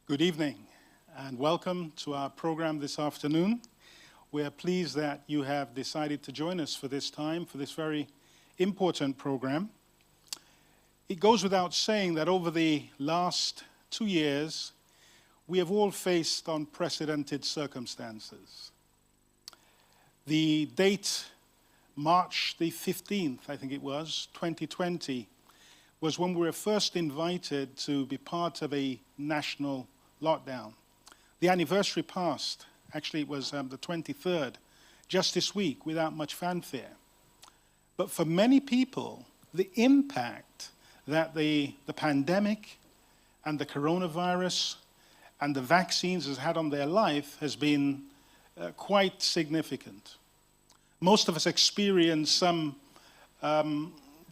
Good evening and welcome to our program this afternoon. We are pleased that you have decided to join us for this time, for this very important program. It goes without saying that over the last 2 years, we have all faced unprecedented circumstances. The date, March the 15th, I think it was, 2020, was when we were first invited to be part of a national lockdown. The anniversary passed, actually it was the 23rd, just this week, without much fanfare. But for many people, the impact that the pandemic and the coronavirus and the vaccines has had on their life has been quite significant. Most of us experience some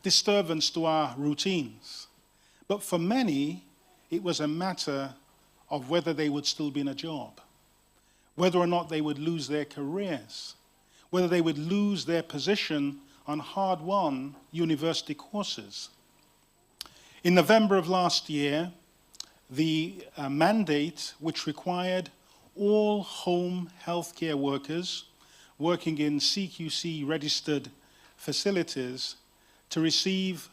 disturbance to our routines. But for many, it was a matter of whether they would still be in a job, whether or not they would lose their careers, whether they would lose their position on hard-won university courses. In November of last year, the mandate which required all home healthcare workers working in CQC-registered facilities to receive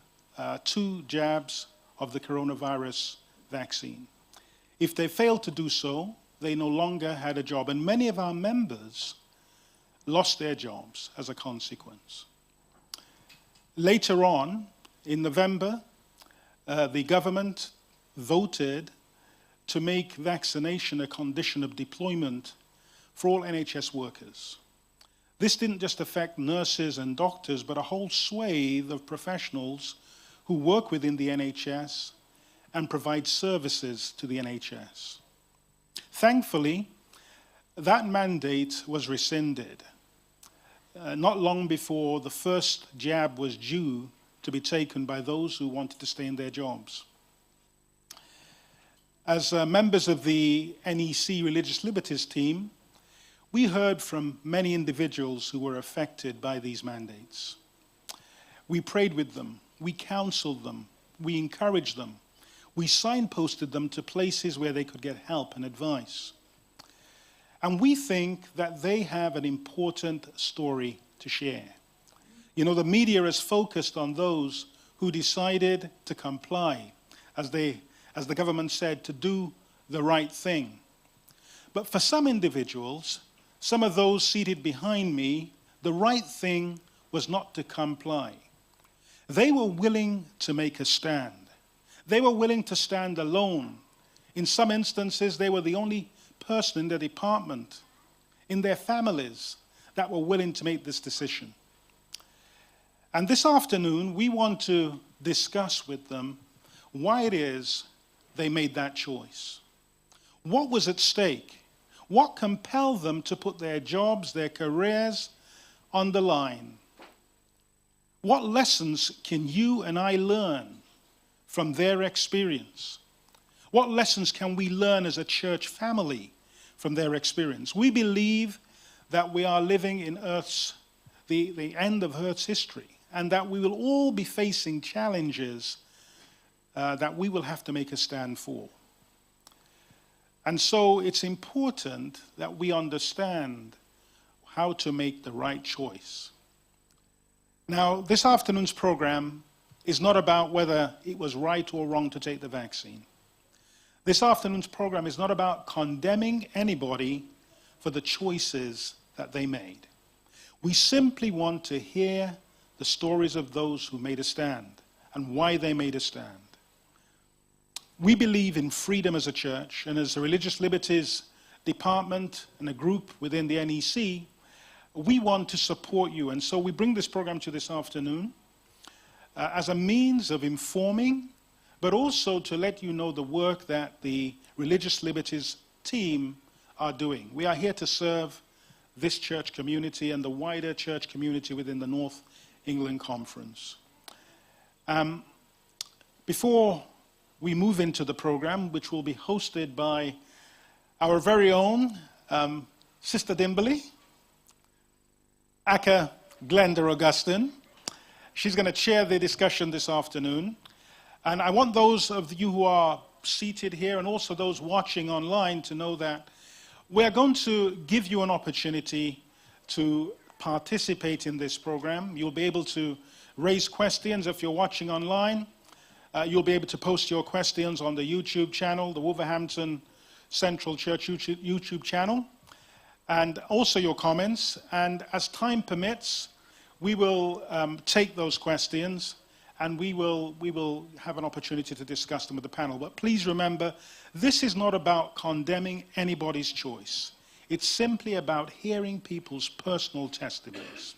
2 jabs of the coronavirus vaccine. If they failed to do so, they no longer had a job, and many of our members lost their jobs as a consequence. Later on, in November, the government voted to make vaccination a condition of deployment for all NHS workers. This didn't just affect nurses and doctors, but a whole swathe of professionals who work within the NHS and provide services to the NHS. Thankfully, that mandate was rescinded not long before the first jab was due to be taken by those who wanted to stay in their jobs. As members of the NEC Religious Liberties team, we heard from many individuals who were affected by these mandates. We prayed with them, we counseled them, we encouraged them, we signposted them to places where they could get help and advice. And we think that they have an important story to share. You know, the media is focused on those who decided to comply, as the government said, to do the right thing. But for some individuals, some of those seated behind me, the right thing was not to comply. They were willing to make a stand. They were willing to stand alone. In some instances, they were the only person in their department, in their families, that were willing to make this decision. And this afternoon, we want to discuss with them why it is they made that choice. What was at stake? What compelled them to put their jobs, their careers on the line? What lessons can you and I learn from their experience? What lessons can we learn as a church family from their experience? We believe that we are living in the end of Earth's history, and that we will all be facing challenges that we will have to make a stand for. And so it's important that we understand how to make the right choice. Now, this afternoon's program is not about whether it was right or wrong to take the vaccine. This afternoon's program is not about condemning anybody for the choices that they made. We simply want to hear the stories of those who made a stand and why they made a stand. We believe in freedom as a church, and as a Religious Liberties department and a group within the NEC, we want to support you. And so we bring this program to this afternoon as a means of informing, but also to let you know the work that the Religious Liberties team are doing. We are here to serve this church community and the wider church community within the North England Conference. Before we move into the program, which will be hosted by our very own Sister Dimberly, Aka Glenda Augustine. She's going to chair the discussion this afternoon. And I want those of you who are seated here and also those watching online to know that we're going to give you an opportunity to participate in this program. You'll be able to raise questions if you're watching online. You'll be able to post your questions on the YouTube channel, the Wolverhampton Central Church YouTube channel, and also your comments. And as time permits, we will take those questions and we will have an opportunity to discuss them with the panel. But please remember, this is not about condemning anybody's choice. It's simply about hearing people's personal testimonies.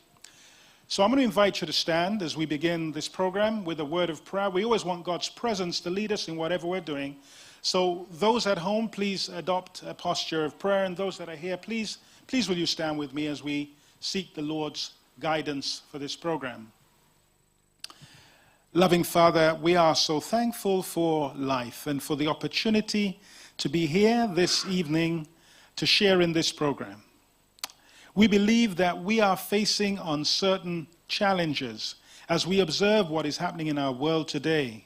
So I'm going to invite you to stand as we begin this program with a word of prayer. We always want God's presence to lead us in whatever we're doing. So those at home, please adopt a posture of prayer. And those that are here, please will you stand with me as we seek the Lord's guidance for this program. Loving Father, we are so thankful for life and for the opportunity to be here this evening to share in this program. We believe that we are facing uncertain challenges as we observe what is happening in our world today,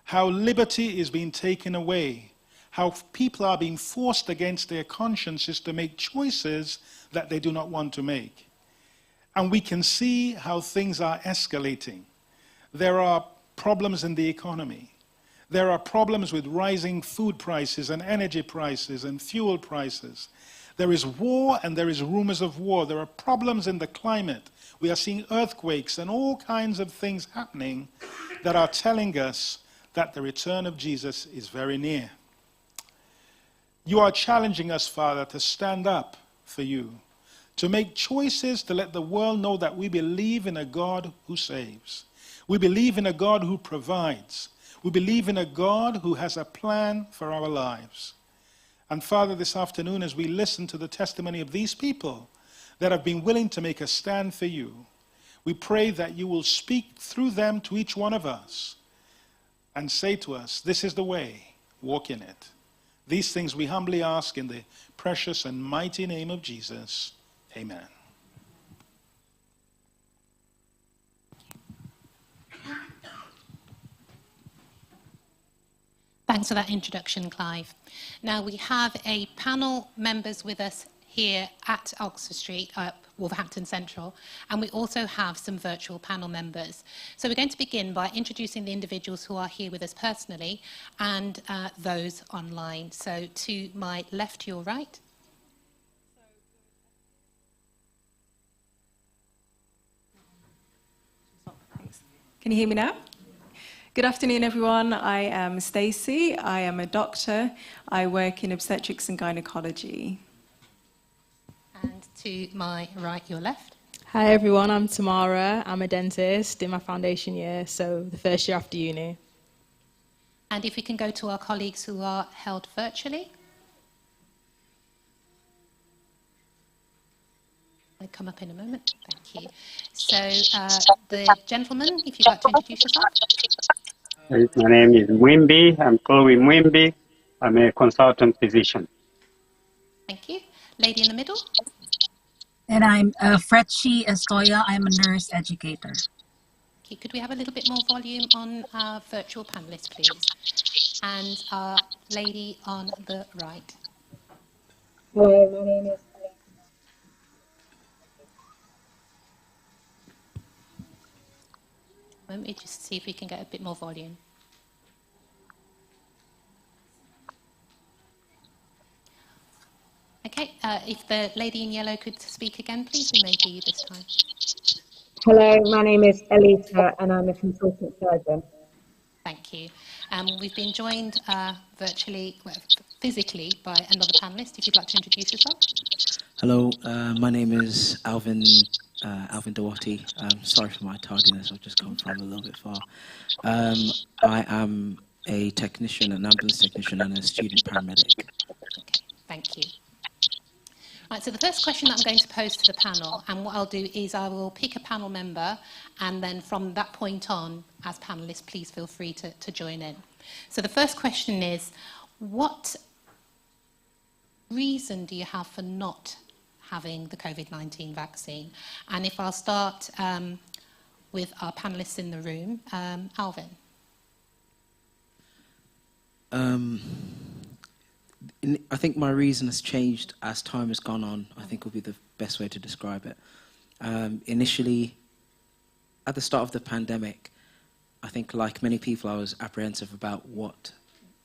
how liberty is being taken away, how people are being forced against their consciences to make choices that they do not want to make. And we can see how things are escalating. There are problems in the economy. There are problems with rising food prices and energy prices and fuel prices. There is war and there is rumors of war. There are problems in the climate. We are seeing earthquakes and all kinds of things happening that are telling us that the return of Jesus is very near. You are challenging us, Father, to stand up for you, to make choices to let the world know that we believe in a God who saves. We believe in a God who provides. We believe in a God who has a plan for our lives. And Father, this afternoon, as we listen to the testimony of these people that have been willing to make a stand for you, we pray that you will speak through them to each one of us and say to us, this is the way, walk in it. These things we humbly ask in the precious and mighty name of Jesus. Amen. Thanks for that introduction, Clive. Now we have a panel members with us here at Oxford Street, Wolverhampton Central, and we also have some virtual panel members. So we're going to begin by introducing the individuals who are here with us personally and those online. So to my left, to your right. Can you hear me now? Good afternoon, everyone. I am Stacey. I am a doctor. I work in obstetrics and gynecology. And to my right, your left. Hi everyone, I'm Tamara. I'm a dentist in my foundation year, so the first year after uni. And if we can go to our colleagues who are held virtually. I'll come up in a moment. Thank you. So the gentleman, if you'd like to introduce yourself. My name is Mwimbi. I'm Chloe Mwimbi. I'm a consultant physician. Thank you. Lady in the middle. And I'm Fretchi Estoya. I'm a nurse educator. Okay, could we have a little bit more volume on our virtual panelists, please? And our lady on the right. Hi, my name is Let me just see if we can get a bit more volume. Okay, if the lady in yellow could speak again, please, we may hear you this time. Hello, my name is Elita and I'm a consultant surgeon. Thank you. We've been joined virtually, well, physically, by another panellist. If you'd like to introduce yourself. Hello, my name is Alvin Dawati. Sorry for my tardiness, I've just come from a little bit far. I am a technician, an ambulance technician and a student paramedic. Okay, thank you. Right, so the first question that I'm going to pose to the panel, and what I'll do is I will pick a panel member, and then from that point on, as panellists, please feel free to join in. So the first question is, what reason do you have for not having the COVID-19 vaccine? And if I'll start with our panellists in the room, Alvin. Um, I think my reason has changed as time has gone on, I think would be the best way to describe it. Initially, at the start of the pandemic, I think like many people, I was apprehensive about what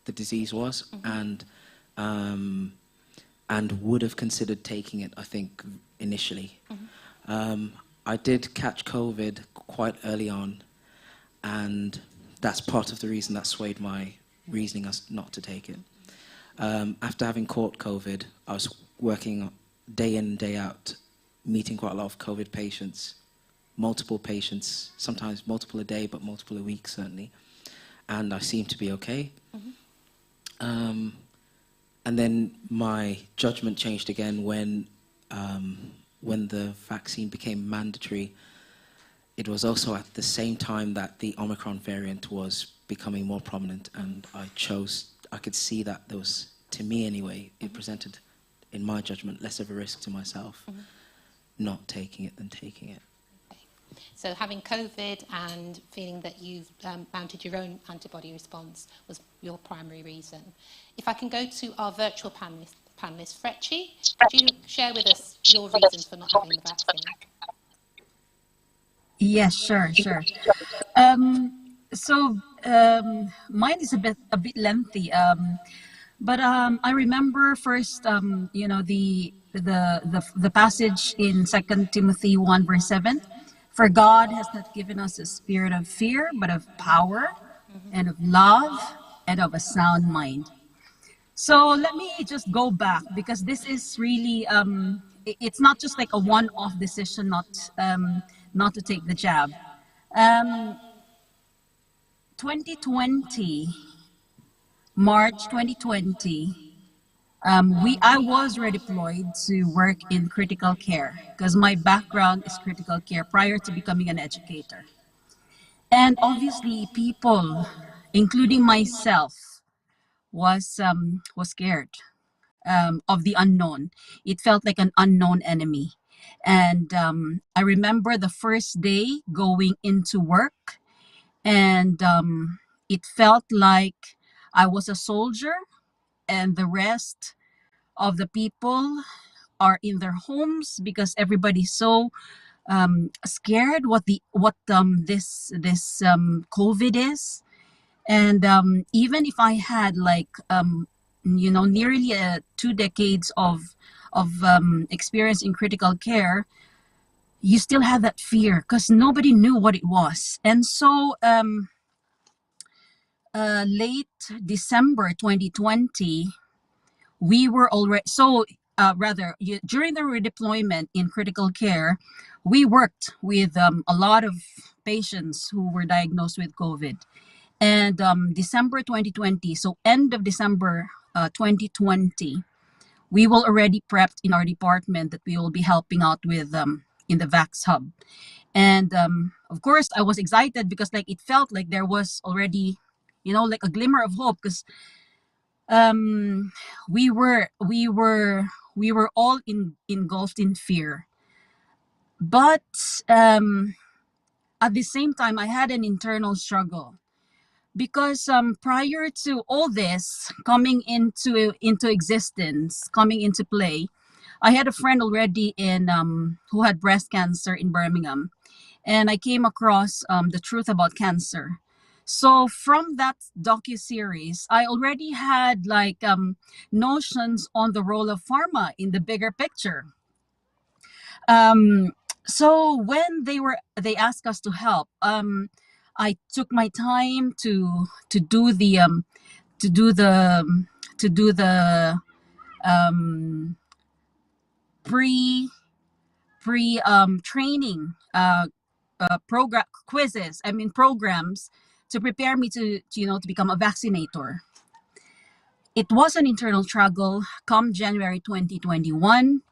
the disease was, and would have considered taking it, I think, initially. I did catch COVID quite early on, and that's part of the reason that swayed my reasoning as not to take it. After having caught COVID, I was working day in, day out, meeting quite a lot of COVID patients, multiple patients, sometimes multiple a day, but multiple a week, certainly. And I seemed to be okay. And then my judgment changed again when the vaccine became mandatory. It was also at the same time that the Omicron variant was becoming more prominent, and I could see that there was, to me anyway, it presented, in my judgment, less of a risk to myself not taking it than taking it. So having COVID and feeling that you've mounted your own antibody response was your primary reason. If I can go to our virtual panelist, Frecci, could you share with us your reasons for not having the vaccine? Yes, sure. Mine is a bit lengthy. But I remember first, the passage in 2 Timothy 1 verse 7. For God has not given us a spirit of fear, but of power and of love and of a sound mind. So let me just go back, because this is really, it's not just like a one-off decision not to take the jab. 2020, March 2020, I was redeployed to work in critical care because my background is critical care prior to becoming an educator. And obviously people, including myself, was scared of the unknown. It felt like an unknown enemy. And I remember the first day going into work, and it felt like I was a soldier and the rest of the people are in their homes because everybody's so scared what this COVID is. And even if I had like nearly 2 decades of experience in critical care, you still have that fear because nobody knew what it was. And so late December 2020, we were already, during the redeployment in critical care, we worked with a lot of patients who were diagnosed with COVID. And December 2020, so end of December 2020, we will already prepped in our department that we will be helping out with in the Vax Hub. And of course, I was excited because like it felt like there was already, like a glimmer of hope, because we were all engulfed in fear. But at the same time, I had an internal struggle because prior to all this coming into existence, coming into play, I had a friend already in who had breast cancer in Birmingham, and I came across the truth about cancer. So from that docu-series, I already had like notions on the role of pharma in the bigger picture. So when they asked us to help, I took my time to do the pre training program quizzes. Programs to prepare me to become a vaccinator. It was an internal struggle come January 2021,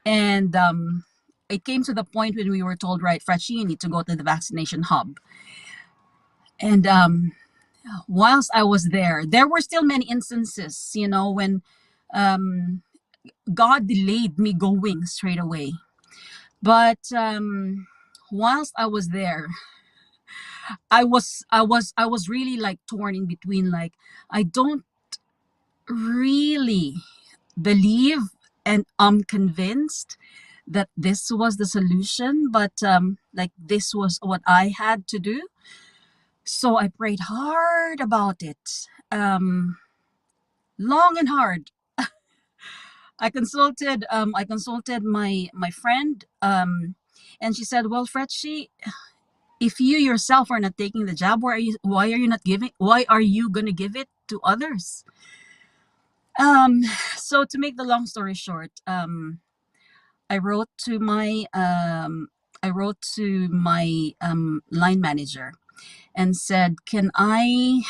and it came to the point when we were told, right, Frecci, you need to go to the vaccination hub. And whilst I was there were still many instances, when God delayed me going straight away. But whilst I was there, I was really like torn in between. Like, I don't really believe and I'm convinced that this was the solution, but like this was what I had to do. So I prayed hard about it, long and hard. I consulted my friend, and she said, "Well, Fretchie, if you yourself are not taking the job, why are you gonna give it to others?" Um, so to make the long story short, I wrote to my line manager and said, "Can I?"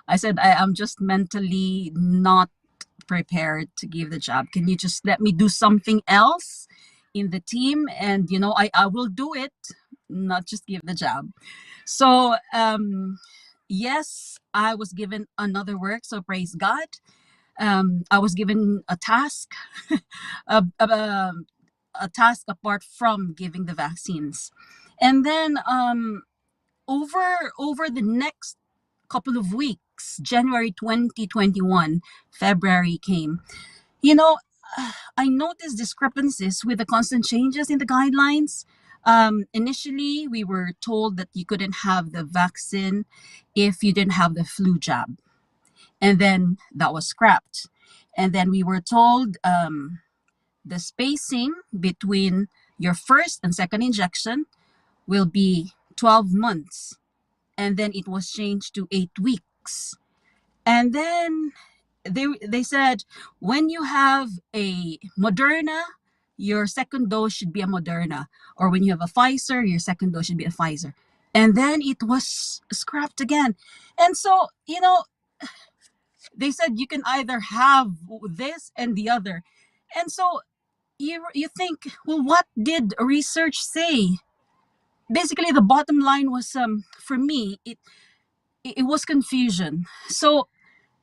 I said, "I am just mentally not prepared to give the job. Can you just let me do something else in the team? And I will do it, not just give the job." So yes, I was given another work. So praise God. I was given a task, a, a, a task apart from giving the vaccines, and then over the next couple of weeks, January 2021, February came. You know, I noticed discrepancies with the constant changes in the guidelines. Initially, we were told that you couldn't have the vaccine if you didn't have the flu jab, and then that was scrapped. And then we were told the spacing between your first and second injection will be 12 months. And then it was changed to 8 weeks. And then they said when you have a Moderna, your second dose should be a Moderna, or when you have a Pfizer, your second dose should be a Pfizer. And then it was scrapped again. And so, they said you can either have this and the other. And so you think, well, what did research say? Basically, the bottom line was, for me, it was confusion. So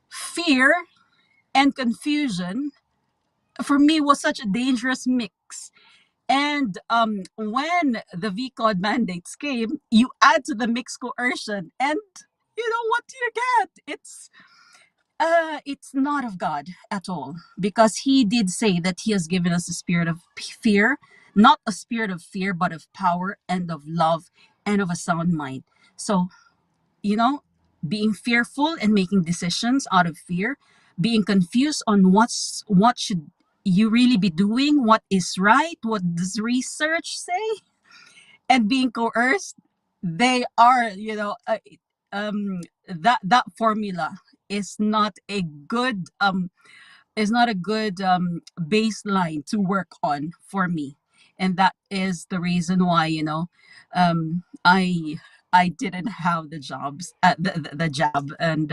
fear and confusion for me was such a dangerous mix. And when the VCOD mandates came, you add to the mix coercion, and you know what you get? It's not of God at all, because He did say that He has given us a spirit of fear, not a spirit of fear, but of power and of love and of a sound mind. So, you know, being fearful and making decisions out of fear, being confused on what should you really be doing, what is right, what does research say, and being coerced, they are, that formula is not a good baseline to work on for me. And that is the reason why, I didn't have the jobs the job. And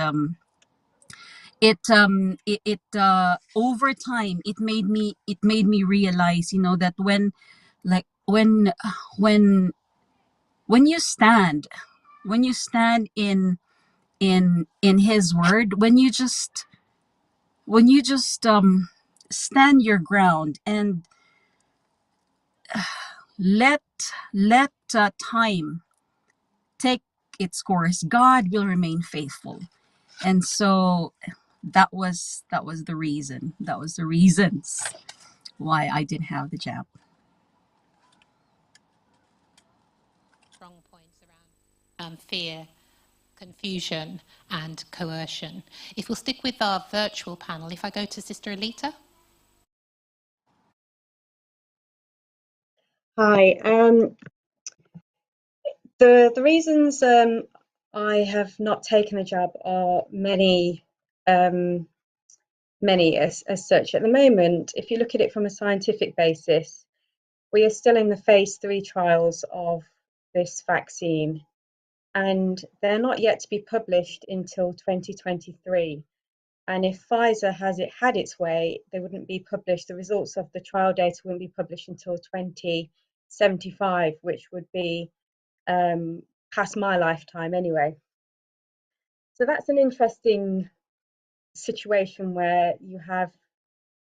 over time it made me realize, that like when when you stand in His word, when you just stand your ground and let time take its course, God will remain faithful. And so that was the reasons why I didn't have the job. Strong points around fear, confusion, and coercion. If we'll stick with our virtual panel, if I go to Sister Alita. Hi. The reasons I have not taken the job are many, many as such. At the moment, if you look at it from a scientific basis, we are still in the phase 3 trials of this vaccine, and they're not yet to be published until 2023. And if Pfizer had its way, they wouldn't be published. The results of the trial data wouldn't be published until 2075, which would be past my lifetime anyway. So that's an interesting situation where you have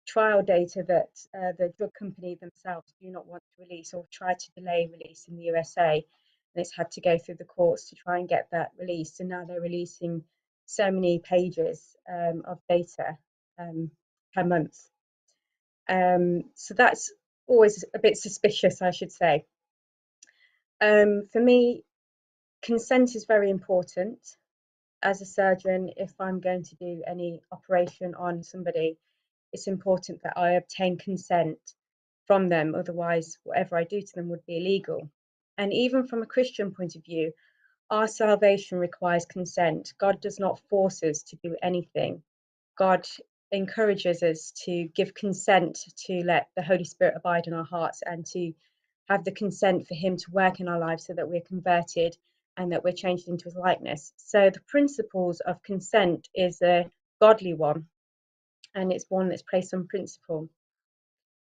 trial data that the drug company themselves do not want to release, or try to delay release in the USA. And it's had to go through the courts to try and get that released. And now they're releasing so many pages of data per month. So that's always a bit suspicious, I should say. For me, consent is very important. As a surgeon, if I'm going to do any operation on somebody, it's important that I obtain consent from them, otherwise whatever I do to them would be illegal. And even from a Christian point of view, our salvation requires consent. God does not force us to do anything. God encourages us to give consent to let the Holy Spirit abide in our hearts and to have the consent for him to work in our lives so that we're converted and that we're changed into his likeness. So the principles of consent is a godly one, and it's one that's based on principle.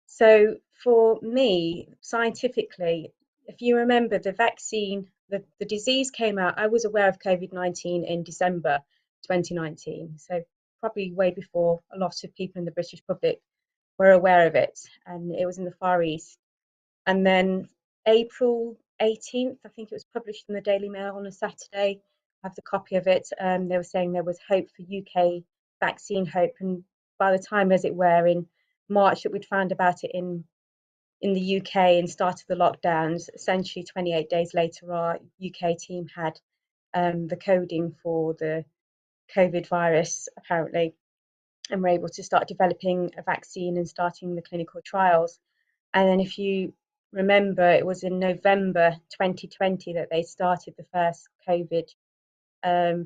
So for me, scientifically, if you remember the vaccine, the disease came out, I was aware of COVID-19 in December 2019. So probably way before a lot of people in the British public were aware of it. And it was in the Far East. And then April 18th, I think it was published in the Daily Mail on a Saturday. I have the copy of it. They were saying there was hope for UK vaccine hope. And by the time, as it were, in March that we'd found about it in the UK and started the lockdowns, essentially 28 days later, our UK team had the coding for the COVID virus, apparently, and were able to start developing a vaccine and starting the clinical trials. And then if you remember, it was in November 2020 that they started the first COVID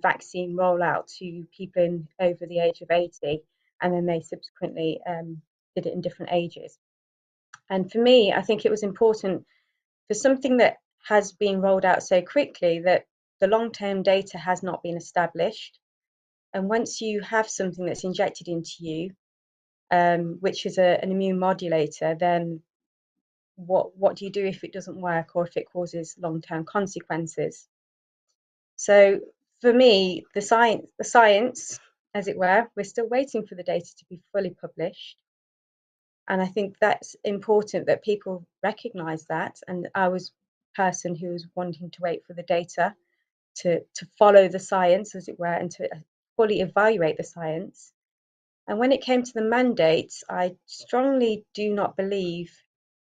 vaccine rollout to people over the age of 80, and then they subsequently did it in different ages. And for me, I think it was important for something that has been rolled out so quickly that the long-term data has not been established. And once you have something that's injected into you, which is an immune modulator, then what do you do if it doesn't work or if it causes long-term consequences? So for me, the science, as it were, we're still waiting for the data to be fully published. And I think that's important that people recognize that. And I was a person who was wanting to wait for the data to follow the science, as it were, and to fully evaluate the science. And when it came to the mandates, I strongly do not believe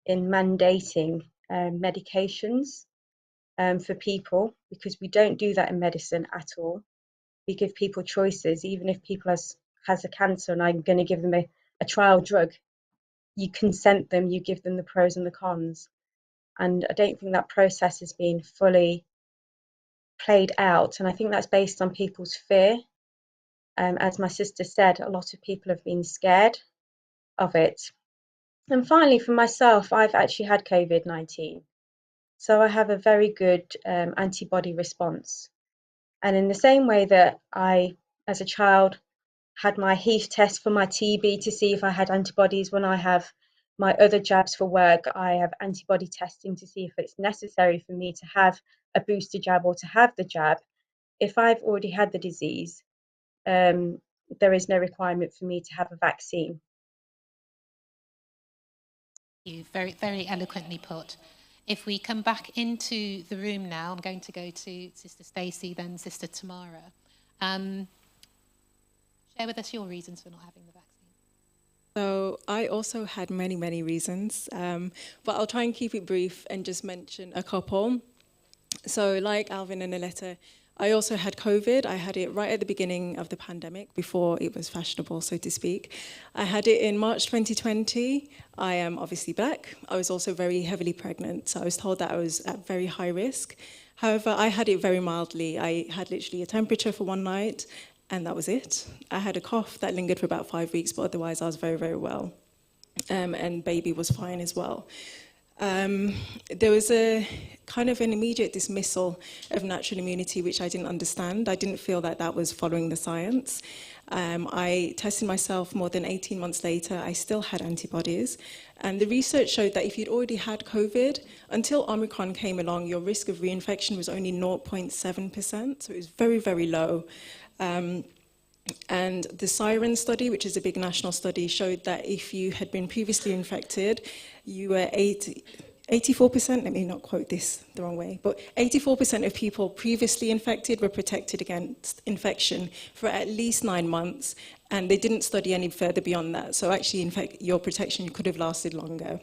in mandating medications for people, because we don't do that in medicine at all. We give people choices. Even if people has a cancer and I'm going to give them a trial drug, you consent them, you give them the pros and the cons. And I don't think that process has been fully played out. And I think that's based on people's fear. As my sister said, a lot of people have been scared of it. And finally, for myself, I've actually had COVID-19. So I have a very good antibody response. And in the same way that I, as a child, had my Heath test for my TB to see if I had antibodies, when I have my other jabs for work, I have antibody testing to see if it's necessary for me to have a booster jab or to have the jab. If I've already had the disease, there is no requirement for me to have a vaccine. You very, very eloquently put. If we come back into the room now, I'm going to go to Sister Stacey, then Sister Tamara. Share with us your reasons for not having the vaccine. So I also had many, many reasons, but I'll try and keep it brief and just mention a couple. So like Alvin and Aletta, I also had COVID. I had it right at the beginning of the pandemic, before it was fashionable, so to speak. I had it in March 2020. I am obviously Black. I was also very heavily pregnant, so I was told that I was at very high risk. However, I had it very mildly. I had literally a temperature for one night, and that was it. I had a cough that lingered for about 5 weeks, but otherwise I was very, very well. And baby was fine as well. There was a kind of an immediate dismissal of natural immunity, which I didn't understand. I didn't feel that that was following the science. I tested myself more than 18 months later. I still had antibodies. And the research showed that if you'd already had COVID, until Omicron came along, your risk of reinfection was only 0.7%. So it was very, very low. And the Siren study, which is a big national study, showed that if you had been previously infected, you were 84%, let me not quote this the wrong way, but 84% of people previously infected were protected against infection for at least 9 months, and they didn't study any further beyond that. So actually, in fact, your protection could have lasted longer.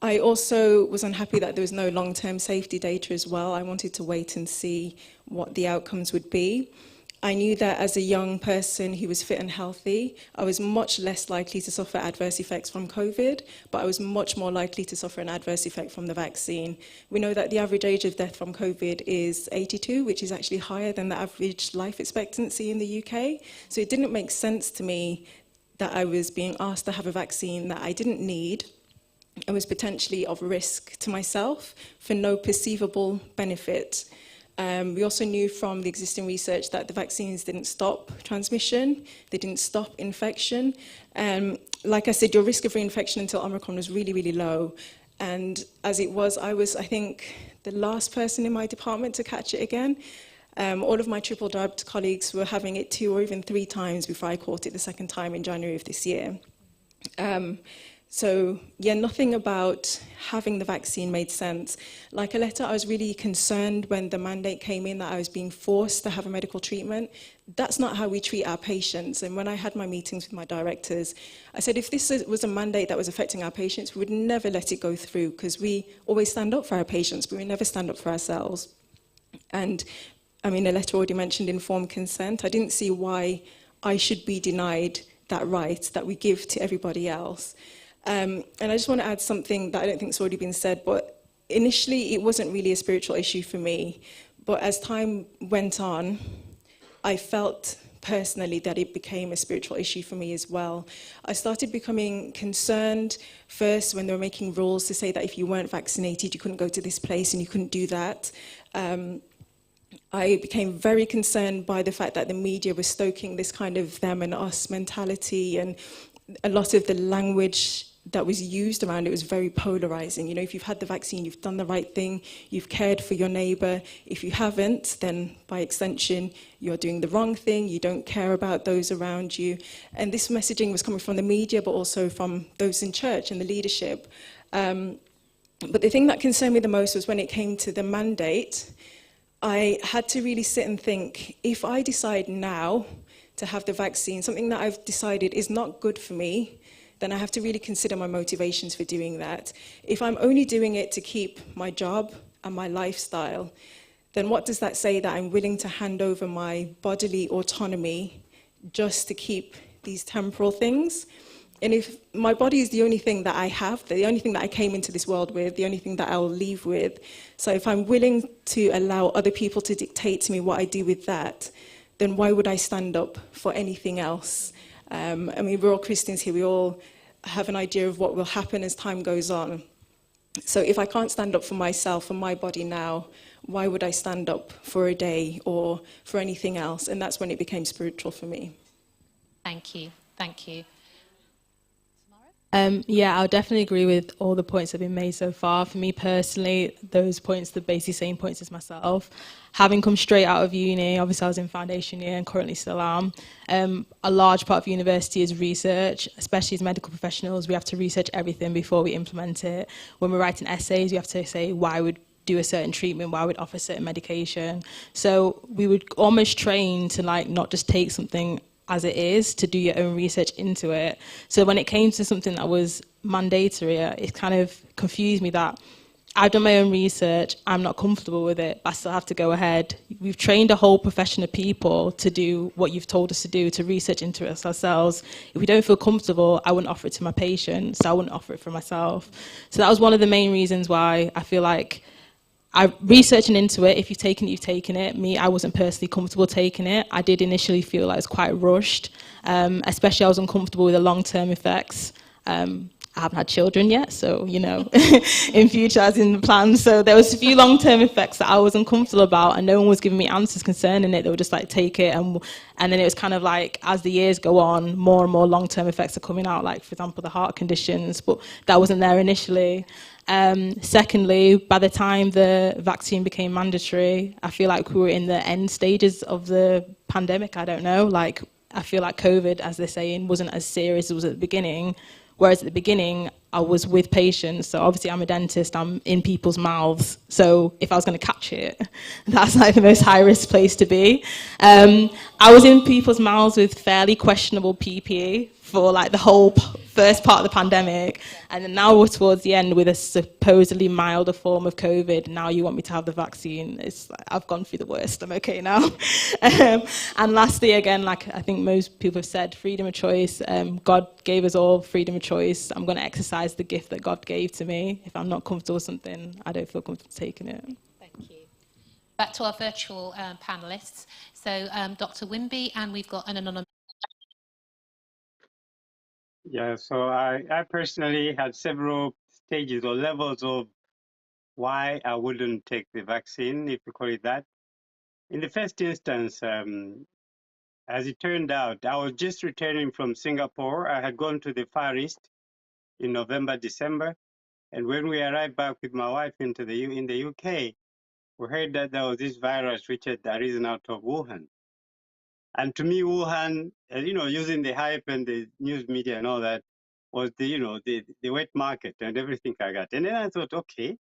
I also was unhappy that there was no long-term safety data as well. I wanted to wait and see what the outcomes would be. I knew that as a young person who was fit and healthy, I was much less likely to suffer adverse effects from COVID, but I was much more likely to suffer an adverse effect from the vaccine. We know that the average age of death from COVID is 82, which is actually higher than the average life expectancy in the UK. So it didn't make sense to me that I was being asked to have a vaccine that I didn't need and was potentially of risk to myself for no perceivable benefit. We also knew from the existing research that the vaccines didn't stop transmission, they didn't stop infection. Like I said, your risk of reinfection until Omicron was really, really low. And as it was, I think, the last person in my department to catch it again. All of my triple-jabbed colleagues were having it 2 or even 3 times before I caught it the second time in January of this year. So, yeah, nothing about having the vaccine made sense. Like Aletta, I was really concerned when the mandate came in that I was being forced to have a medical treatment. That's not how we treat our patients. And when I had my meetings with my directors, I said if this was a mandate that was affecting our patients, we would never let it go through because we always stand up for our patients, but we never stand up for ourselves. And, I mean, Aletta already mentioned informed consent. I didn't see why I should be denied that right that we give to everybody else. And I just want to add something that I don't think has already been said, but initially it wasn't really a spiritual issue for me. But as time went on, I felt personally that it became a spiritual issue for me as well. I started becoming concerned first when they were making rules to say that if you weren't vaccinated, you couldn't go to this place and you couldn't do that. I became very concerned by the fact that the media was stoking this kind of them and us mentality, and a lot of the language that was used around it was very polarizing. You know, if you've had the vaccine, you've done the right thing, you've cared for your neighbor. If you haven't, then by extension, you're doing the wrong thing, you don't care about those around you. And this messaging was coming from the media, but also from those in church and the leadership. But the thing that concerned me the most was when it came to the mandate, I had to really sit and think, if I decide now to have the vaccine, something that I've decided is not good for me, then I have to really consider my motivations for doing that. If I'm only doing it to keep my job and my lifestyle, then what does that say that I'm willing to hand over my bodily autonomy just to keep these temporal things? And if my body is the only thing that I have, the only thing that I came into this world with, the only thing that I'll leave with, so if I'm willing to allow other people to dictate to me what I do with that, then why would I stand up for anything else? I mean, we're all Christians here. We all have an idea of what will happen as time goes on. So if I can't stand up for myself and my body now, why would I stand up for a day or for anything else? And that's when it became spiritual for me. Thank you. Thank you. Yeah, I'll definitely agree with all the points that have been made so far. For me personally, those points, the basically same points as myself. Having come straight out of uni, obviously I was in foundation year and currently still am. A large part of university is research, especially as medical professionals. We have to research everything before we implement it. When we're writing essays, we have to say why would do a certain treatment, why would offer certain medication. So we would almost train to like not just take something as it is, to do your own research into it. So when it came to something that was mandatory, it kind of confused me that I've done my own research, I'm not comfortable with it, but I still have to go ahead. We've trained a whole profession of people to do what you've told us to do, to research into it ourselves. If we don't feel comfortable, I wouldn't offer it to my patients, so I wouldn't offer it for myself. So that was one of the main reasons why I feel like I'm researching into it. If you've taken it, you've taken it. Me, I wasn't personally comfortable taking it. I did initially feel like it was quite rushed, especially I was uncomfortable with the long-term effects. I haven't had children yet, so, you know, in future as in the plan. So there was a few long-term effects that I was uncomfortable about, and no one was giving me answers concerning it. They were just like, take it. And then it was kind of like, as the years go on, more and more long-term effects are coming out, like, for example, the heart conditions, but that wasn't there initially. Secondly, by the time the vaccine became mandatory, I feel like we were in the end stages of the pandemic. I don't know, like, I feel like COVID, as they're saying, wasn't as serious as it was at the beginning. Whereas at the beginning, I was with patients. So obviously I'm a dentist, I'm in people's mouths. So if I was going to catch it, that's like the most high risk place to be. I was in people's mouths with fairly questionable PPE for like the whole first part of the pandemic. And then now we're towards the end with a supposedly milder form of COVID. Now you want me to have the vaccine. It's like, I've gone through the worst. I'm okay now. And lastly, again, like I think most people have said, freedom of choice. God gave us all freedom of choice. I'm going to exercise the gift that God gave to me. If I'm not comfortable with something, I don't feel comfortable taking it. Thank you. Back to our virtual panellists. So Dr. Wimby, and we've got an anonymous. Yeah, so I personally had several stages or levels of why I wouldn't take the vaccine, if you call it that. In the first instance, as it turned out, I was just returning from Singapore. I had gone to the Far East in November, December. And when we arrived back with my wife in the UK, we heard that there was this virus which had arisen out of Wuhan. And to me, Wuhan, using the hype and the news media and all that, was the wet market and everything like that. And then I thought, okay,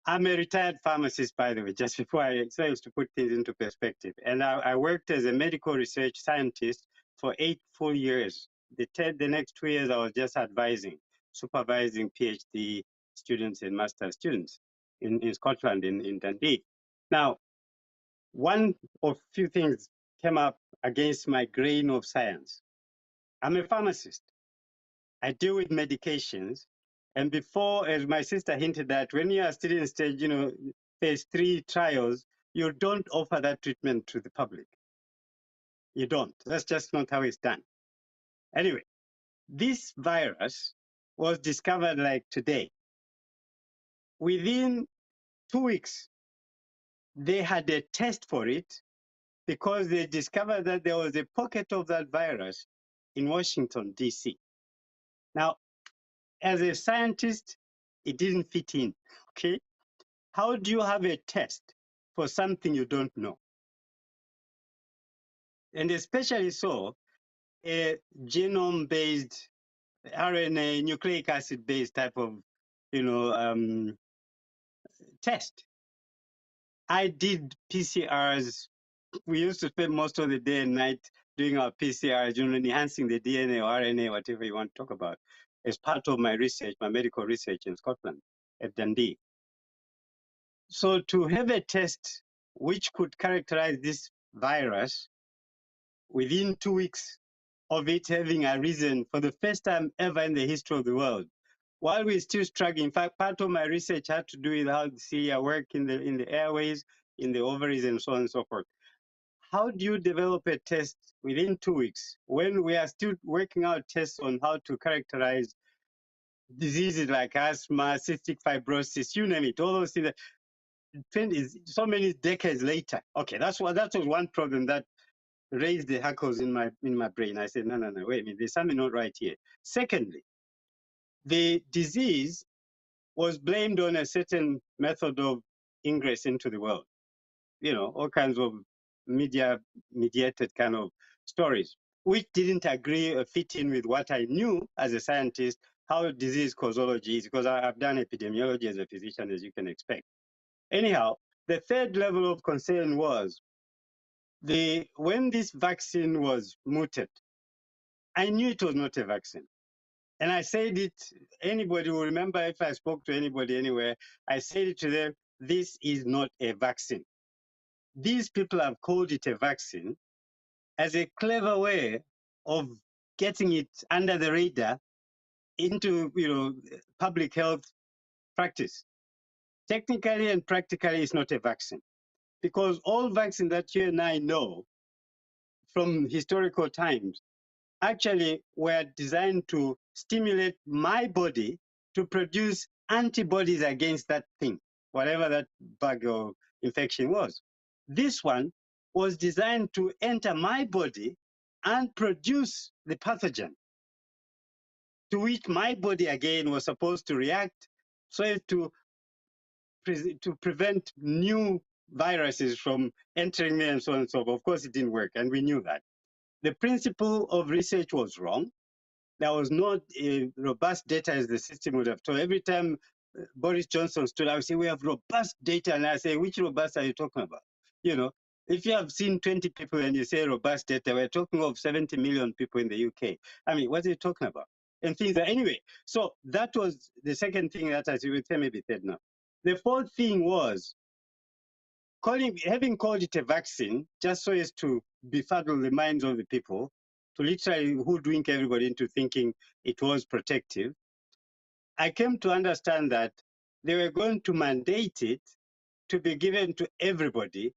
I'm a retired pharmacist, by the way, just before I used to put things into perspective. And I worked as a medical research scientist for 8 full years. The next 2 years, I was just advising, supervising PhD students and master students in Scotland, in Dundee. Now, one of few things came up against my grain of science. I'm a pharmacist. I deal with medications. And before, as my sister hinted at, when you are still in stage, phase 3 trials, you don't offer that treatment to the public. You don't. That's just not how it's done. Anyway, this virus was discovered like today. Within 2 weeks, they had a test for it because they discovered that there was a pocket of that virus in Washington, D.C. Now, as a scientist, it didn't fit in, okay? How do you have a test for something you don't know? And especially so, a genome-based, RNA, nucleic acid-based type of, test. I did PCRs. We used to spend most of the day and night doing our PCRs, enhancing the DNA or RNA, whatever you want to talk about, as part of my research, my medical research in Scotland at Dundee. So to have a test which could characterize this virus within 2 weeks of it having arisen for the first time ever in the history of the world, while we're still struggling. In fact, part of my research had to do with how the cilia work in the airways, in the ovaries, and so on and so forth. How do you develop a test within 2 weeks when we are still working out tests on how to characterize diseases like asthma, cystic fibrosis, you name it, all those things? So many decades later. Okay, that was one problem that raised the hackles in my brain. I said, no, wait a minute, there's something not right here. Secondly, the disease was blamed on a certain method of ingress into the world. All kinds of media-mediated kind of stories, which didn't agree or fit in with what I knew as a scientist, how disease causology is, because I've done epidemiology as a physician, as you can expect. Anyhow, the third level of concern was when this vaccine was mooted, I knew it was not a vaccine. And I said it, anybody will remember if I spoke to anybody anywhere, I said it to them, this is not a vaccine. These people have called it a vaccine as a clever way of getting it under the radar into public health practice. Technically and practically, it's not a vaccine, because all vaccines that you and I know from historical times actually were designed to stimulate my body to produce antibodies against that thing, whatever that bug or infection was. This one was designed to enter my body and produce the pathogen, to which my body again was supposed to react so as to prevent new viruses from entering me and so on and so forth. Of course, it didn't work, and we knew that. The principle of research was wrong. there was not robust data as the system would have told. Every time Boris Johnson stood, I would say, we have robust data. And I say, which robust are you talking about? You know, if you have seen 20 people and you say robust data, we're talking of 70 million people in the UK. I mean, what are you talking about? And things that, anyway, so that was the second thing that I would say, maybe third now. The fourth thing was having called it a vaccine just so as to befuddle the minds of the people, to literally hoodwink everybody into thinking it was protective. I came to understand that they were going to mandate it to be given to everybody,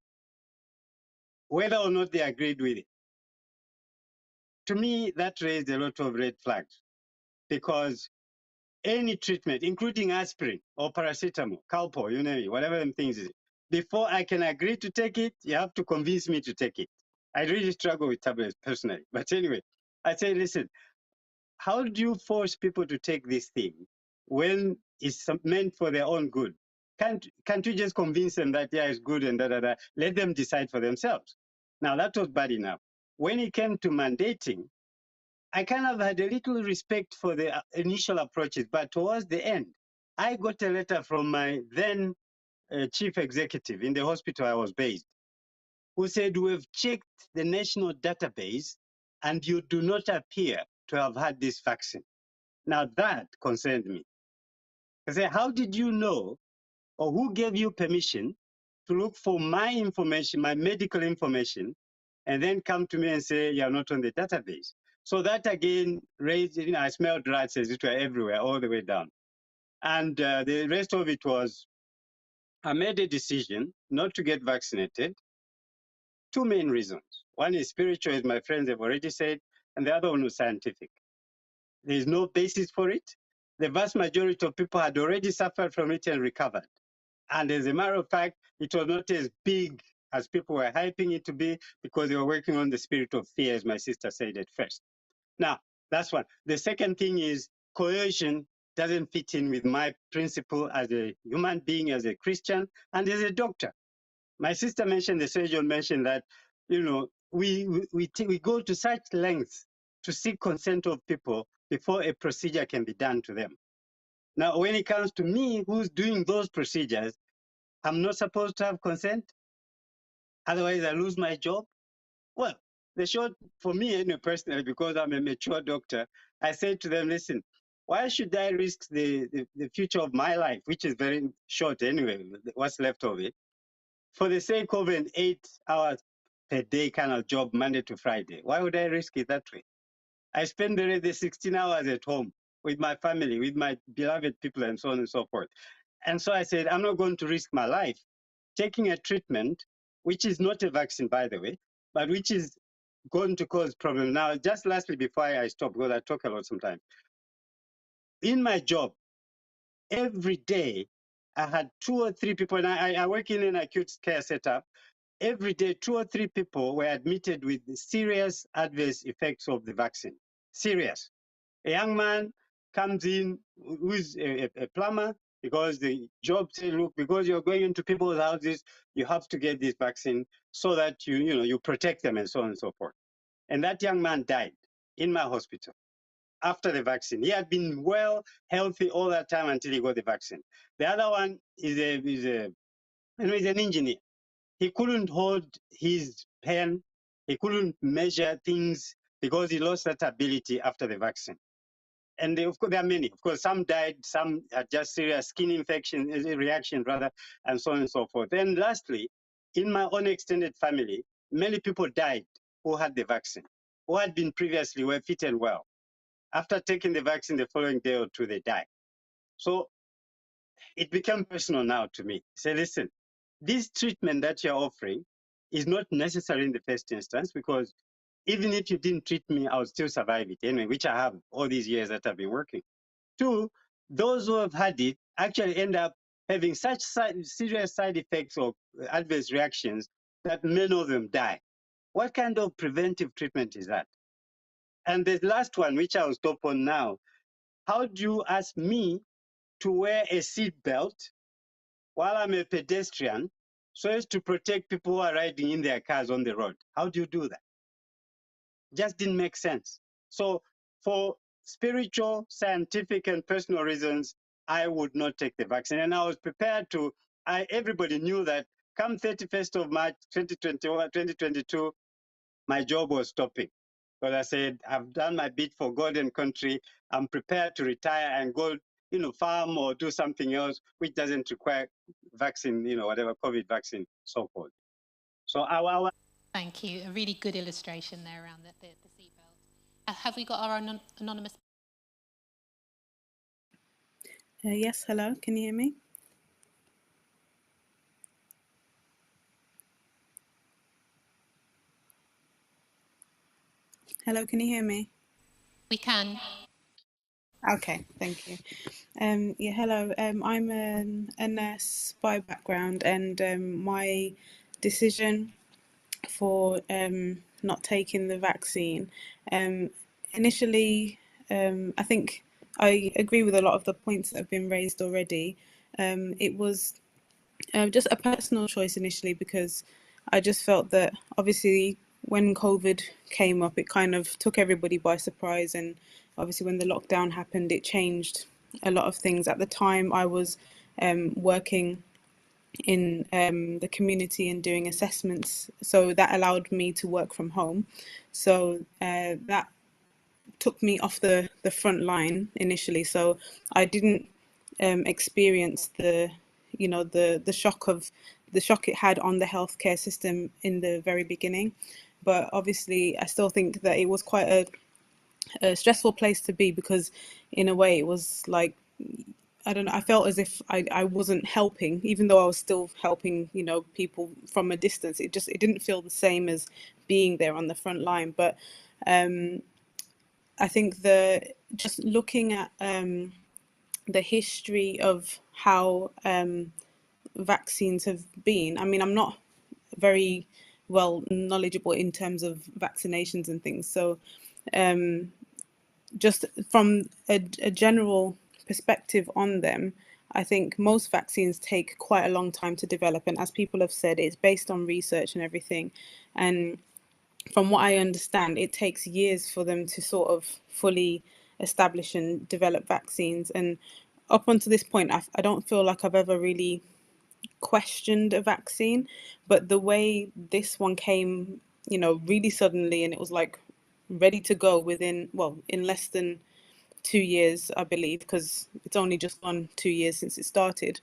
whether or not they agreed with it. To me, that raised a lot of red flags, because any treatment, including aspirin or paracetamol, Calpol, you name it, whatever them things is, before I can agree to take it, you have to convince me to take it. I really struggle with tablets personally. But anyway, I say, listen, how do you force people to take this thing when it's meant for their own good? Can't you just convince them that, yeah, it's good and da. Let them decide for themselves. Now, that was bad enough. When it came to mandating, I kind of had a little respect for the initial approaches, but towards the end, I got a letter from my then chief executive in the hospital I was based, who said, we've checked the national database and you do not appear to have had this vaccine. Now that concerned me. I said, how did you know, or who gave you permission to look for my information, my medical information, and then come to me and say, you're not on the database? So that again raised, I smelled rats as it were everywhere, all the way down. And the rest of it was, I made a decision not to get vaccinated. Two main reasons. One is spiritual, as my friends have already said, and the other one was scientific. There is no basis for it. The vast majority of people had already suffered from it and recovered. And as a matter of fact, it was not as big as people were hyping it to be, because they were working on the spirit of fear, as my sister said at first. Now, that's one. The second thing is coercion doesn't fit in with my principle as a human being, as a Christian, and as a doctor. My sister mentioned, the surgeon mentioned that, we go to such lengths to seek consent of people before a procedure can be done to them. Now, when it comes to me, who's doing those procedures, I'm not supposed to have consent. Otherwise, I lose my job. Well, the short for me, personally, because I'm a mature doctor, I said to them, listen, why should I risk the future of my life, which is very short anyway, what's left of it, for the sake of an 8 hours per day kind of job, Monday to Friday? Why would I risk it that way? I spend the 16 hours at home with my family, with my beloved people, and so on and so forth. And so I said, I'm not going to risk my life taking a treatment, which is not a vaccine, by the way, but which is going to cause problems. Now, just lastly, before I stop, because I talk a lot sometimes, in my job, every day, I had 2 or 3 people, and I work in an acute care setup. Every day, 2 or 3 people were admitted with serious adverse effects of the vaccine. Serious. A young man comes in who is a plumber, because the job says, look, because you're going into people's houses, you have to get this vaccine so that you protect them, and so on and so forth. And that young man died in my hospital after the vaccine. He had been well, healthy all that time until he got the vaccine. The other one is an engineer. He couldn't hold his pen. He couldn't measure things because he lost that ability after the vaccine. And of course, there are many. Of course, some died, some had just serious skin infection, reaction rather, and so on and so forth. And lastly, in my own extended family, many people died who had the vaccine, who had been previously were fit and well. After taking the vaccine, the following day or two, they died. So it became personal now to me. Say, listen, this treatment that you're offering is not necessary in the first instance, because even if you didn't treat me, I would still survive it anyway, which I have all these years that I've been working. 2, those who have had it actually end up having such serious side effects or adverse reactions that many of them die. What kind of preventive treatment is that? And the last one, which I'll stop on now, how do you ask me to wear a seat belt while I'm a pedestrian so as to protect people who are riding in their cars on the road? How do you do that? Just didn't make sense. So for spiritual, scientific, and personal reasons, I would not take the vaccine. And I was prepared to, everybody knew that come 31st of March 2022, my job was stopping. But I said, I've done my bit for God and country. I'm prepared to retire and go, farm or do something else which doesn't require vaccine, whatever, COVID vaccine, so forth. So our Thank you. A really good illustration there around the seatbelt. Have we got our anonymous? Yes, hello, can you hear me? Hello, can you hear me? We can. Okay, thank you. Yeah, hello. I'm a nurse by background, and my decision for not taking the vaccine, initially, I think I agree with a lot of the points that have been raised already. It was just a personal choice initially because I just felt that obviously when COVID came up, it kind of took everybody by surprise. And obviously when the lockdown happened, it changed a lot of things. At the time, I was working in the community and doing assessments. So that allowed me to work from home. So that took me off the front line initially. So I didn't experience the shock it had on the healthcare system in the very beginning. But obviously, I still think that it was quite a stressful place to be because, in a way, it was like, I don't know, I felt as if I wasn't helping, even though I was still helping, people from a distance. It didn't feel the same as being there on the front line. But I think just looking at the history of how vaccines have been. I mean, I'm not very well knowledgeable in terms of vaccinations and things. So just from a general perspective on them, I think most vaccines take quite a long time to develop. And as people have said, it's based on research and everything. And from what I understand, it takes years for them to sort of fully establish and develop vaccines. And up until this point, I don't feel like I've ever really questioned a vaccine, but the way this one came, really suddenly, and it was like ready to go in less than 2 years, I believe, because it's only just gone 2 years since it started.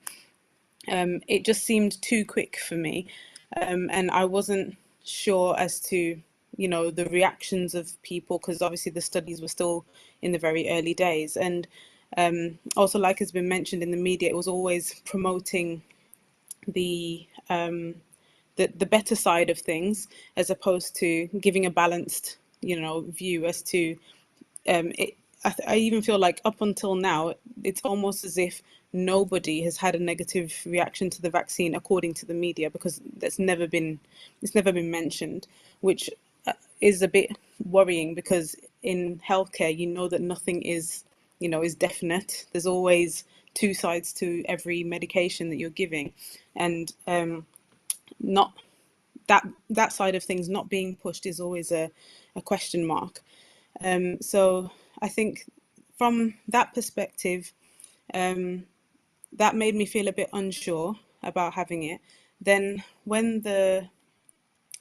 It just seemed too quick for me, and I wasn't sure as to the reactions of people, because obviously the studies were still in the very early days. And also, like has been mentioned in the media, it was always promoting the the better side of things, as opposed to giving a balanced view as to it. I even feel like up until now, it's almost as if nobody has had a negative reaction to the vaccine, according to the media, because it's never been mentioned, which is a bit worrying, because in healthcare, that nothing is definite. There's always two sides to every medication that you're giving, and not that side of things not being pushed is always a question mark. So I think from that perspective, that made me feel a bit unsure about having it. Then when the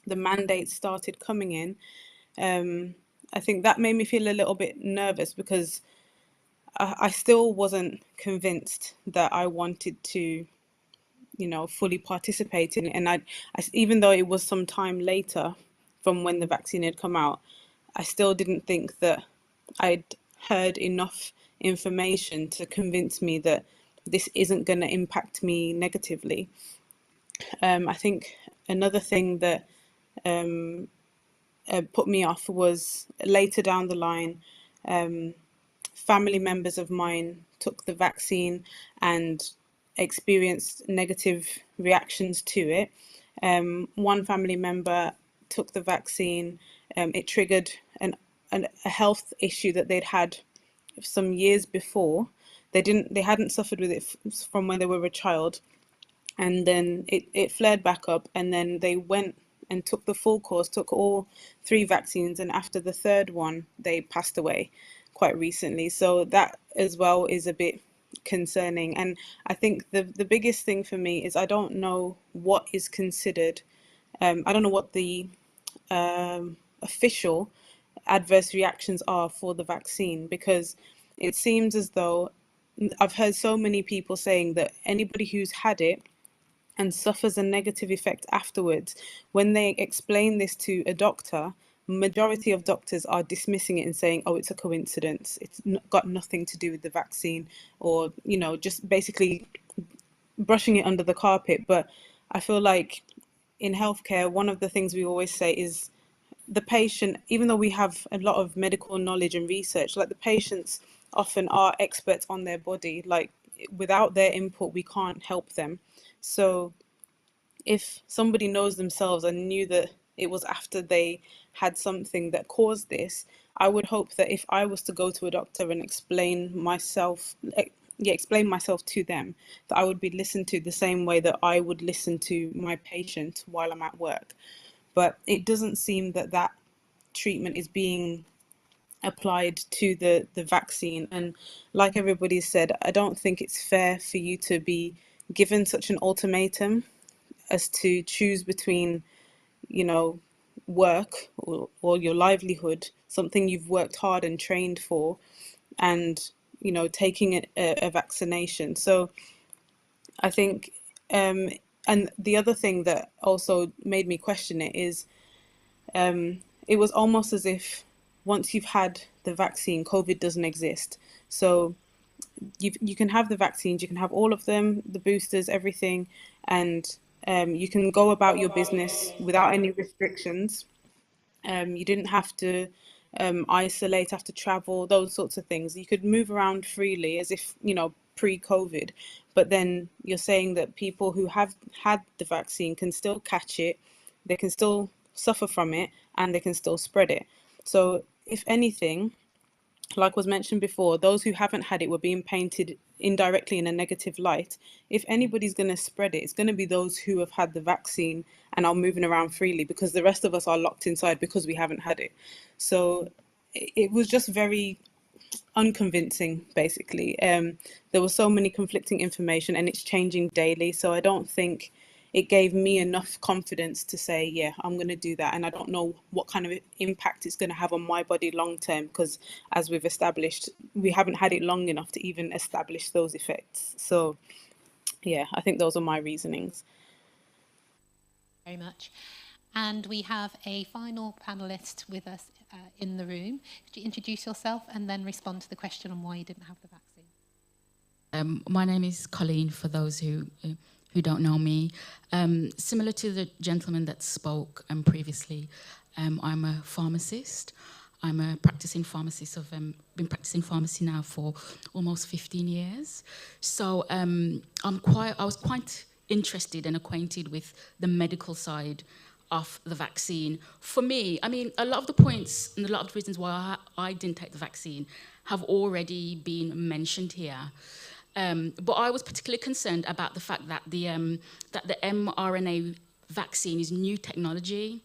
mandates started coming in, I think that made me feel a little bit nervous, because I still wasn't convinced that I wanted to fully participate in it. And even though it was some time later from when the vaccine had come out, I still didn't think that I'd heard enough information to convince me that this isn't going to impact me negatively. I think another thing that put me off was later down the line, family members of mine took the vaccine and experienced negative reactions to it. One family member took the vaccine. It triggered a health issue that they'd had some years before. They hadn't suffered with it from when they were a child, and then it flared back up, and then they went and took the full course, took all 3 vaccines, and after the third one, they passed away. quite recently. So that as well is a bit concerning. And I think the biggest thing for me is I don't know what is considered, I don't know what the official adverse reactions are for the vaccine, because it seems as though I've heard so many people saying that anybody who's had it and suffers a negative effect afterwards, when they explain this to a doctor, majority of doctors are dismissing it and saying, oh, it's a coincidence, it's got nothing to do with the vaccine, or just basically brushing it under the carpet. But I feel like in healthcare, one of the things we always say is the patient, even though we have a lot of medical knowledge and research, like the patients often are experts on their body. Like without their input, we can't help them. So if somebody knows themselves and knew that it was after they had something that caused this, I would hope that if I was to go to a doctor and explain myself to them, that I would be listened to the same way that I would listen to my patient while I'm at work. But it doesn't seem that that treatment is being applied to the vaccine. And like everybody said, I don't think it's fair for you to be given such an ultimatum as to choose between, work or your livelihood, something you've worked hard and trained for, and, taking a vaccination. So I think, and the other thing that also made me question it is, it was almost as if once you've had the vaccine, COVID doesn't exist. So you can have the vaccines, you can have all of them, the boosters, everything, and you can go about your business without any restrictions. You didn't have to isolate, have to travel, those sorts of things. You could move around freely as if, pre-COVID. But then you're saying that people who have had the vaccine can still catch it, they can still suffer from it, and they can still spread it. So if anything, like was mentioned before, those who haven't had it were being painted indirectly in a negative light. If anybody's going to spread it, it's going to be those who have had the vaccine and are moving around freely, because the rest of us are locked inside because we haven't had it. So it was just very unconvincing, basically. There was so many conflicting information, and it's changing daily. So I don't think it gave me enough confidence to say, yeah, I'm going to do that. And I don't know what kind of impact it's going to have on my body long term, because as we've established, we haven't had it long enough to even establish those effects. So yeah, I think those are my reasonings. Very much. And we have a final panelist with us in the room. Could you introduce yourself and then respond to the question on why you didn't have the vaccine? My name is Colleen, for those who don't know me. Similar to the gentleman that spoke previously, I'm a pharmacist. I'm a practicing pharmacist. I've been practicing pharmacy now for almost 15 years. So I was quite interested and acquainted with the medical side of the vaccine. For me, I mean, a lot of the points and a lot of the reasons why I didn't take the vaccine have already been mentioned here. But I was particularly concerned about the fact that the mRNA vaccine is new technology.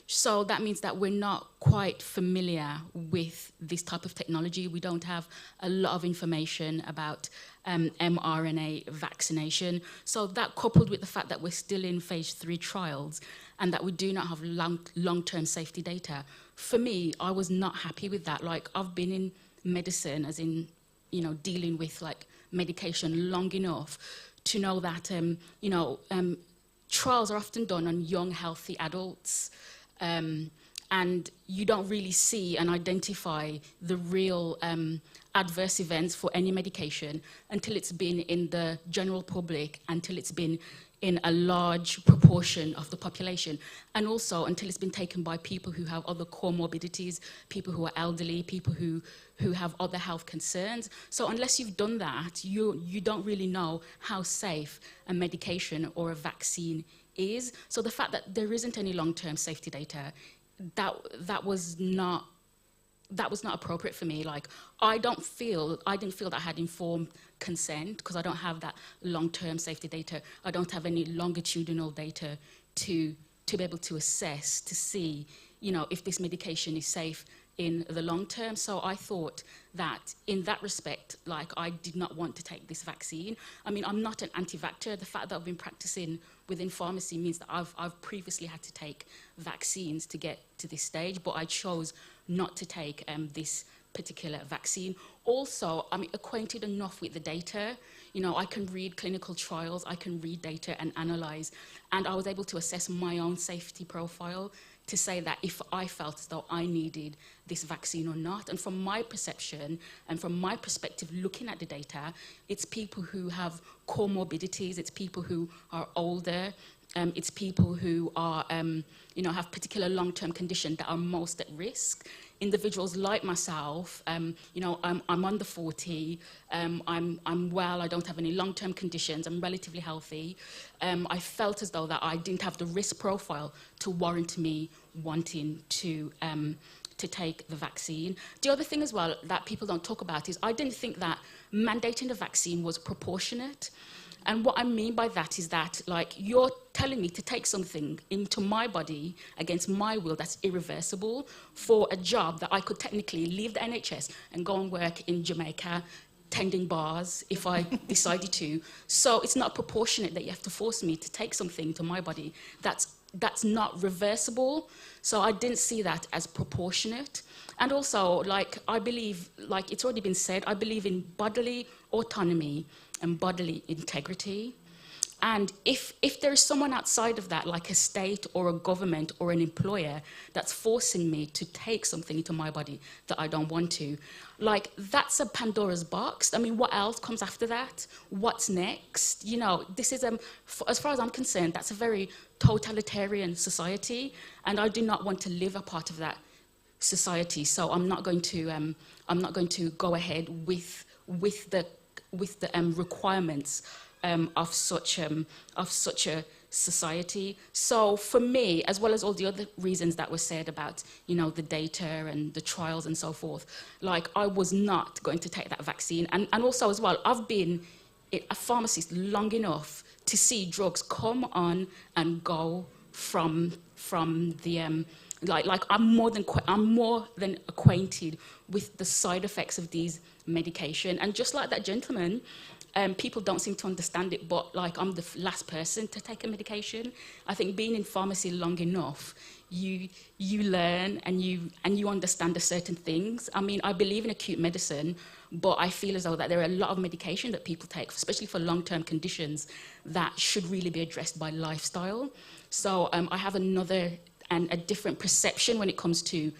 So that means that we're not quite familiar with this type of technology. We don't have a lot of information about mRNA vaccination. So that, coupled with the fact that we're still in phase 3 trials and that we do not have long-term safety data, for me, I was not happy with that. Like, I've been in medicine, as in, dealing with like medication long enough to know that, trials are often done on young, healthy adults. And you don't really see and identify the real adverse events for any medication until it's been in the general public, until it's been in a large proportion of the population, and also until it's been taken by people who have other comorbidities, people who are elderly, people who have other health concerns. So unless you've done that, you don't really know how safe a medication or a vaccine is. So the fact that there isn't any long-term safety data, that was not appropriate for me. Like, I didn't feel that I had informed consent, because I don't have that long-term safety data. I don't have any longitudinal data to be able to assess, to see, if this medication is safe in the long term. So I thought that in that respect, like, I did not want to take this vaccine. I mean, I'm not an anti-vaxxer. The fact that I've been practicing within pharmacy means that I've previously had to take vaccines to get to this stage, but I chose not to take this particular vaccine. Also, I'm acquainted enough with the data. You know, I can read clinical trials, I can read data and analyze, and I was able to assess my own safety profile to say that if I felt as though I needed this vaccine or not. And from my perception and from my perspective, looking at the data, it's people who have comorbidities, it's people who are older, it's people who are, you know, have particular long-term conditions that are most at risk. Individuals like myself, you know, I'm under 40, I'm well, I don't have any long-term conditions, I'm relatively healthy. I felt as though that I didn't have the risk profile to warrant me wanting to take the vaccine. The other thing as well that people don't talk about is I didn't think that mandating the vaccine was proportionate. And what I mean by that is that, like, you're telling me to take something into my body against my will that's irreversible for a job that I could technically leave the NHS and go and work in Jamaica tending bars if I decided to. So it's not proportionate that you have to force me to take something to my body that's not reversible. So I didn't see that as proportionate. And also, like, I believe, like it's already been said, I believe in bodily autonomy and bodily integrity. And if there is someone outside of that, like a state or a government or an employer, that's forcing me to take something into my body that I don't want to, like, that's a Pandora's box. I mean, what else comes after that? What's next? You know, this is, as far as I'm concerned, that's a very totalitarian society, and I do not want to live a part of that society. So I'm not going to go ahead with the requirements of such a society. So for me, as well as all the other reasons that were said about, you know, the data and the trials and so forth, like, I was not going to take that vaccine. And also as well, I've been a pharmacist long enough to see drugs come on and go from the like I'm more than acquainted with the side effects of these medication. And just like that gentleman, people don't seem to understand it, but, like, I'm the last person to take a medication. I think being in pharmacy long enough, you learn and you understand the certain things. I mean, I believe in acute medicine, but I feel as though that there are a lot of medication that people take, especially for long-term conditions, that should really be addressed by lifestyle. So I have a different perception when it comes to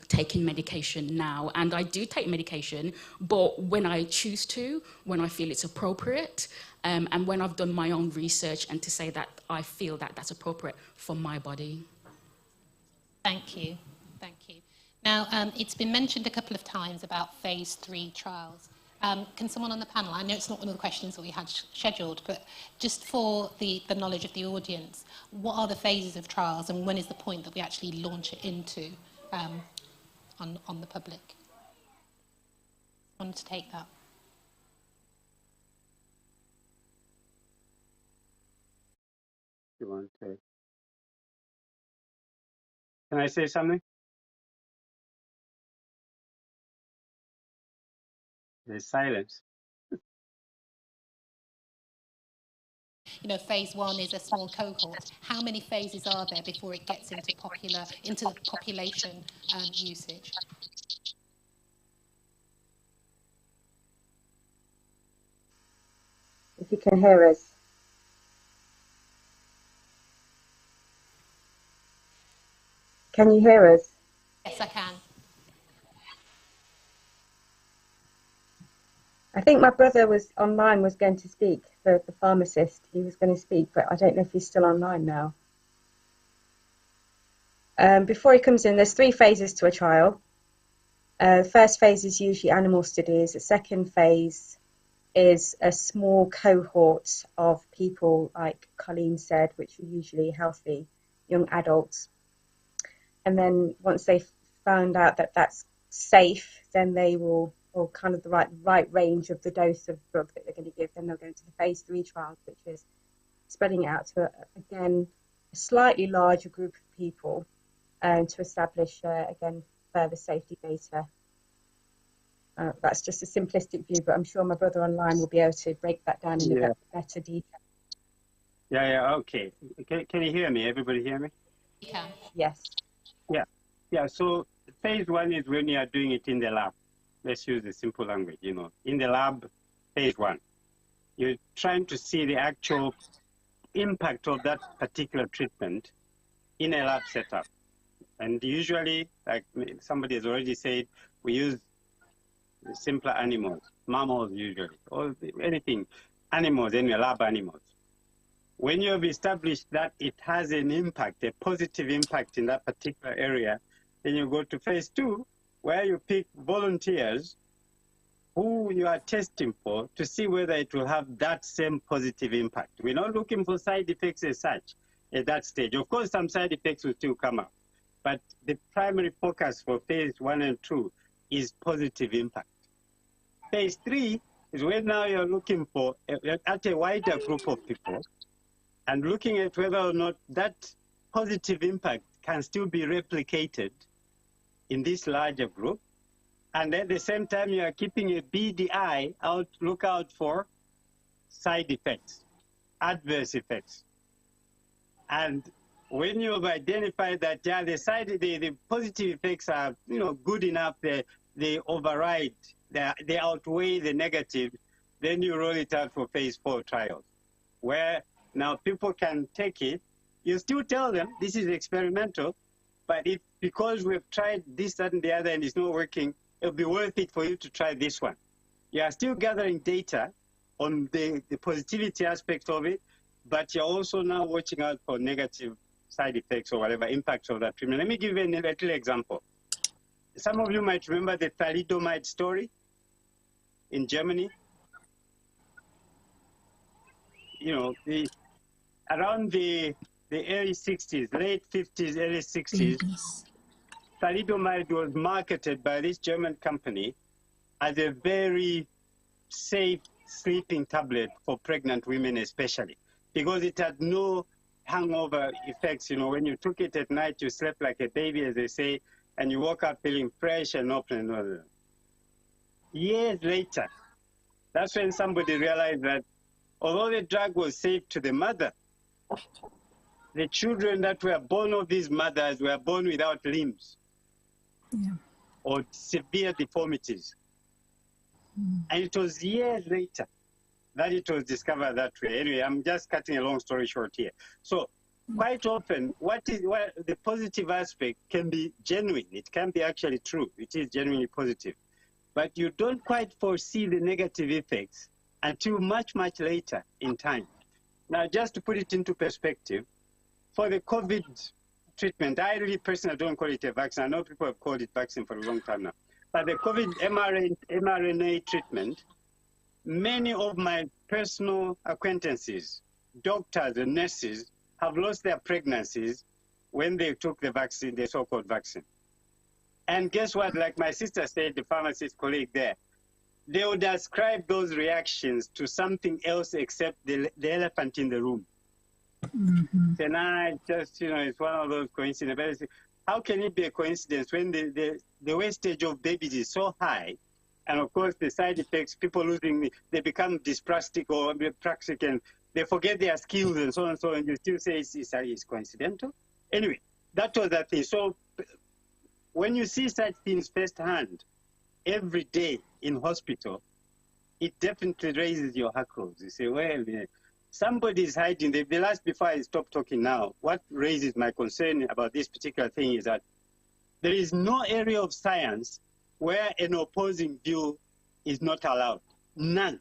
taking medication now. And I do take medication, but when I choose to, when I feel it's appropriate, and when I've done my own research and to say that I feel that that's appropriate for my body. Thank you. Thank you. Now, it's been mentioned a couple of times about phase 3 trials. Can someone on the panel, I know it's not one of the questions that we had scheduled, but just for the knowledge of the audience, what are the phases of trials and when is the point that we actually launch it into on the public? I wanted to take that. You want to? Can I say something? There's silence. You know, phase 1 is a small cohort. How many phases are there before it gets into the population usage? If you can hear us. Can you hear us? Yes, I can. I think my brother was going to speak, the pharmacist. He was going to speak, but I don't know if he's still online now. Before he comes in, there's 3 phases to a trial. First phase is usually animal studies. The second phase is a small cohort of people, like Colleen said, which are usually healthy young adults. And then once they've found out that that's safe, then they will, or kind of the right range of the dose of drug that they're going to give, then they'll go into the phase 3 trials, which is spreading it out to, again, a slightly larger group of people to establish, again, further safety data. That's just a simplistic view, but I'm sure my brother online will be able to break that down in a better detail. Yeah, okay. Can you hear me? Everybody hear me? Yeah. Yes. Yeah, so phase 1 is when you are doing it in the lab. Let's use the simple language, in the lab, phase 1. You're trying to see the actual impact of that particular treatment in a lab setup. And usually, like somebody has already said, we use simpler animals, mammals usually, or anything, animals, any lab animals. When you have established that it has an impact, a positive impact in that particular area, then you go to phase 2, where you pick volunteers who you are testing for to see whether it will have that same positive impact. We're not looking for side effects as such at that stage. Of course, some side effects will still come up, but the primary focus for phase 1 and 2 is positive impact. Phase 3 is when now you're looking for at a wider group of people and looking at whether or not that positive impact can still be replicated in this larger group. And at the same time, you are keeping a beady eye out, look out for side effects, adverse effects. And when you've identified that, yeah, the positive effects are, good enough, they override, they outweigh the negative, then you roll it out for phase 4 trials, where now people can take it. You still tell them this is experimental, but if because we've tried this, that, and the other, and it's not working, it'll be worth it for you to try this one. You are still gathering data on the positivity aspect of it, but you're also now watching out for negative side effects or whatever impacts of that treatment. Let me give you a little example. Some of you might remember the thalidomide story in Germany. Around the early 60s, late 50s, early 60s, thalidomide was marketed by this German company as a very safe sleeping tablet for pregnant women especially, because it had no hangover effects. When you took it at night, you slept like a baby, as they say, and you woke up feeling fresh and open. Years later, that's when somebody realized that although the drug was safe to the mother, the children that were born of these mothers were born without limbs or severe deformities. And it was years later that it was discovered that way. Anyway, I'm just cutting a long story short here. So quite often, what the positive aspect can be genuine. It can be actually true. It is genuinely positive. But you don't quite foresee the negative effects until much, much later in time. Now, just to put it into perspective, for the COVID treatment, I really personally don't call it a vaccine. I know people have called it vaccine for a long time now. But the COVID mRNA treatment, many of my personal acquaintances, doctors and nurses, have lost their pregnancies when they took the vaccine, the so-called vaccine. And guess what? Like my sister said, the pharmacist colleague there, they would ascribe those reactions to something else except the elephant in the room. Then it's one of those coincidences. How can it be a coincidence when the wastage of babies is so high? And of course, the side effects, people they become dyspraxic or praxic and they forget their skills and so on and so on. And you still say it's coincidental? Anyway, that was that thing. So when you see such things firsthand every day in hospital, it definitely raises your hackles. You say, well, somebody's hiding. Before I stop talking now, what raises my concern about this particular thing is that there is no area of science where an opposing view is not allowed. None.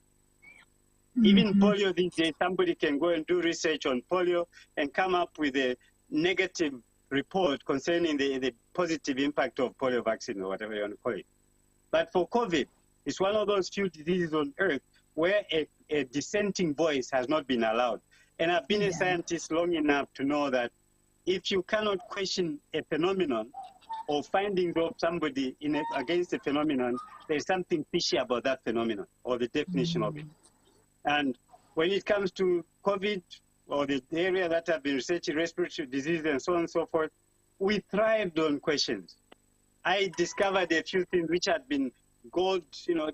Even polio these days, somebody can go and do research on polio and come up with a negative report concerning the positive impact of polio vaccine or whatever you want to call it. But for COVID, it's one of those few diseases on earth where a dissenting voice has not been allowed. And I've been a scientist long enough to know that if you cannot question a phenomenon or findings of somebody against a phenomenon, there's something fishy about that phenomenon or the definition of it. And when it comes to COVID or the area that I've been researching, respiratory disease and so on and so forth, we thrived on questions. I discovered a few things which had been gold,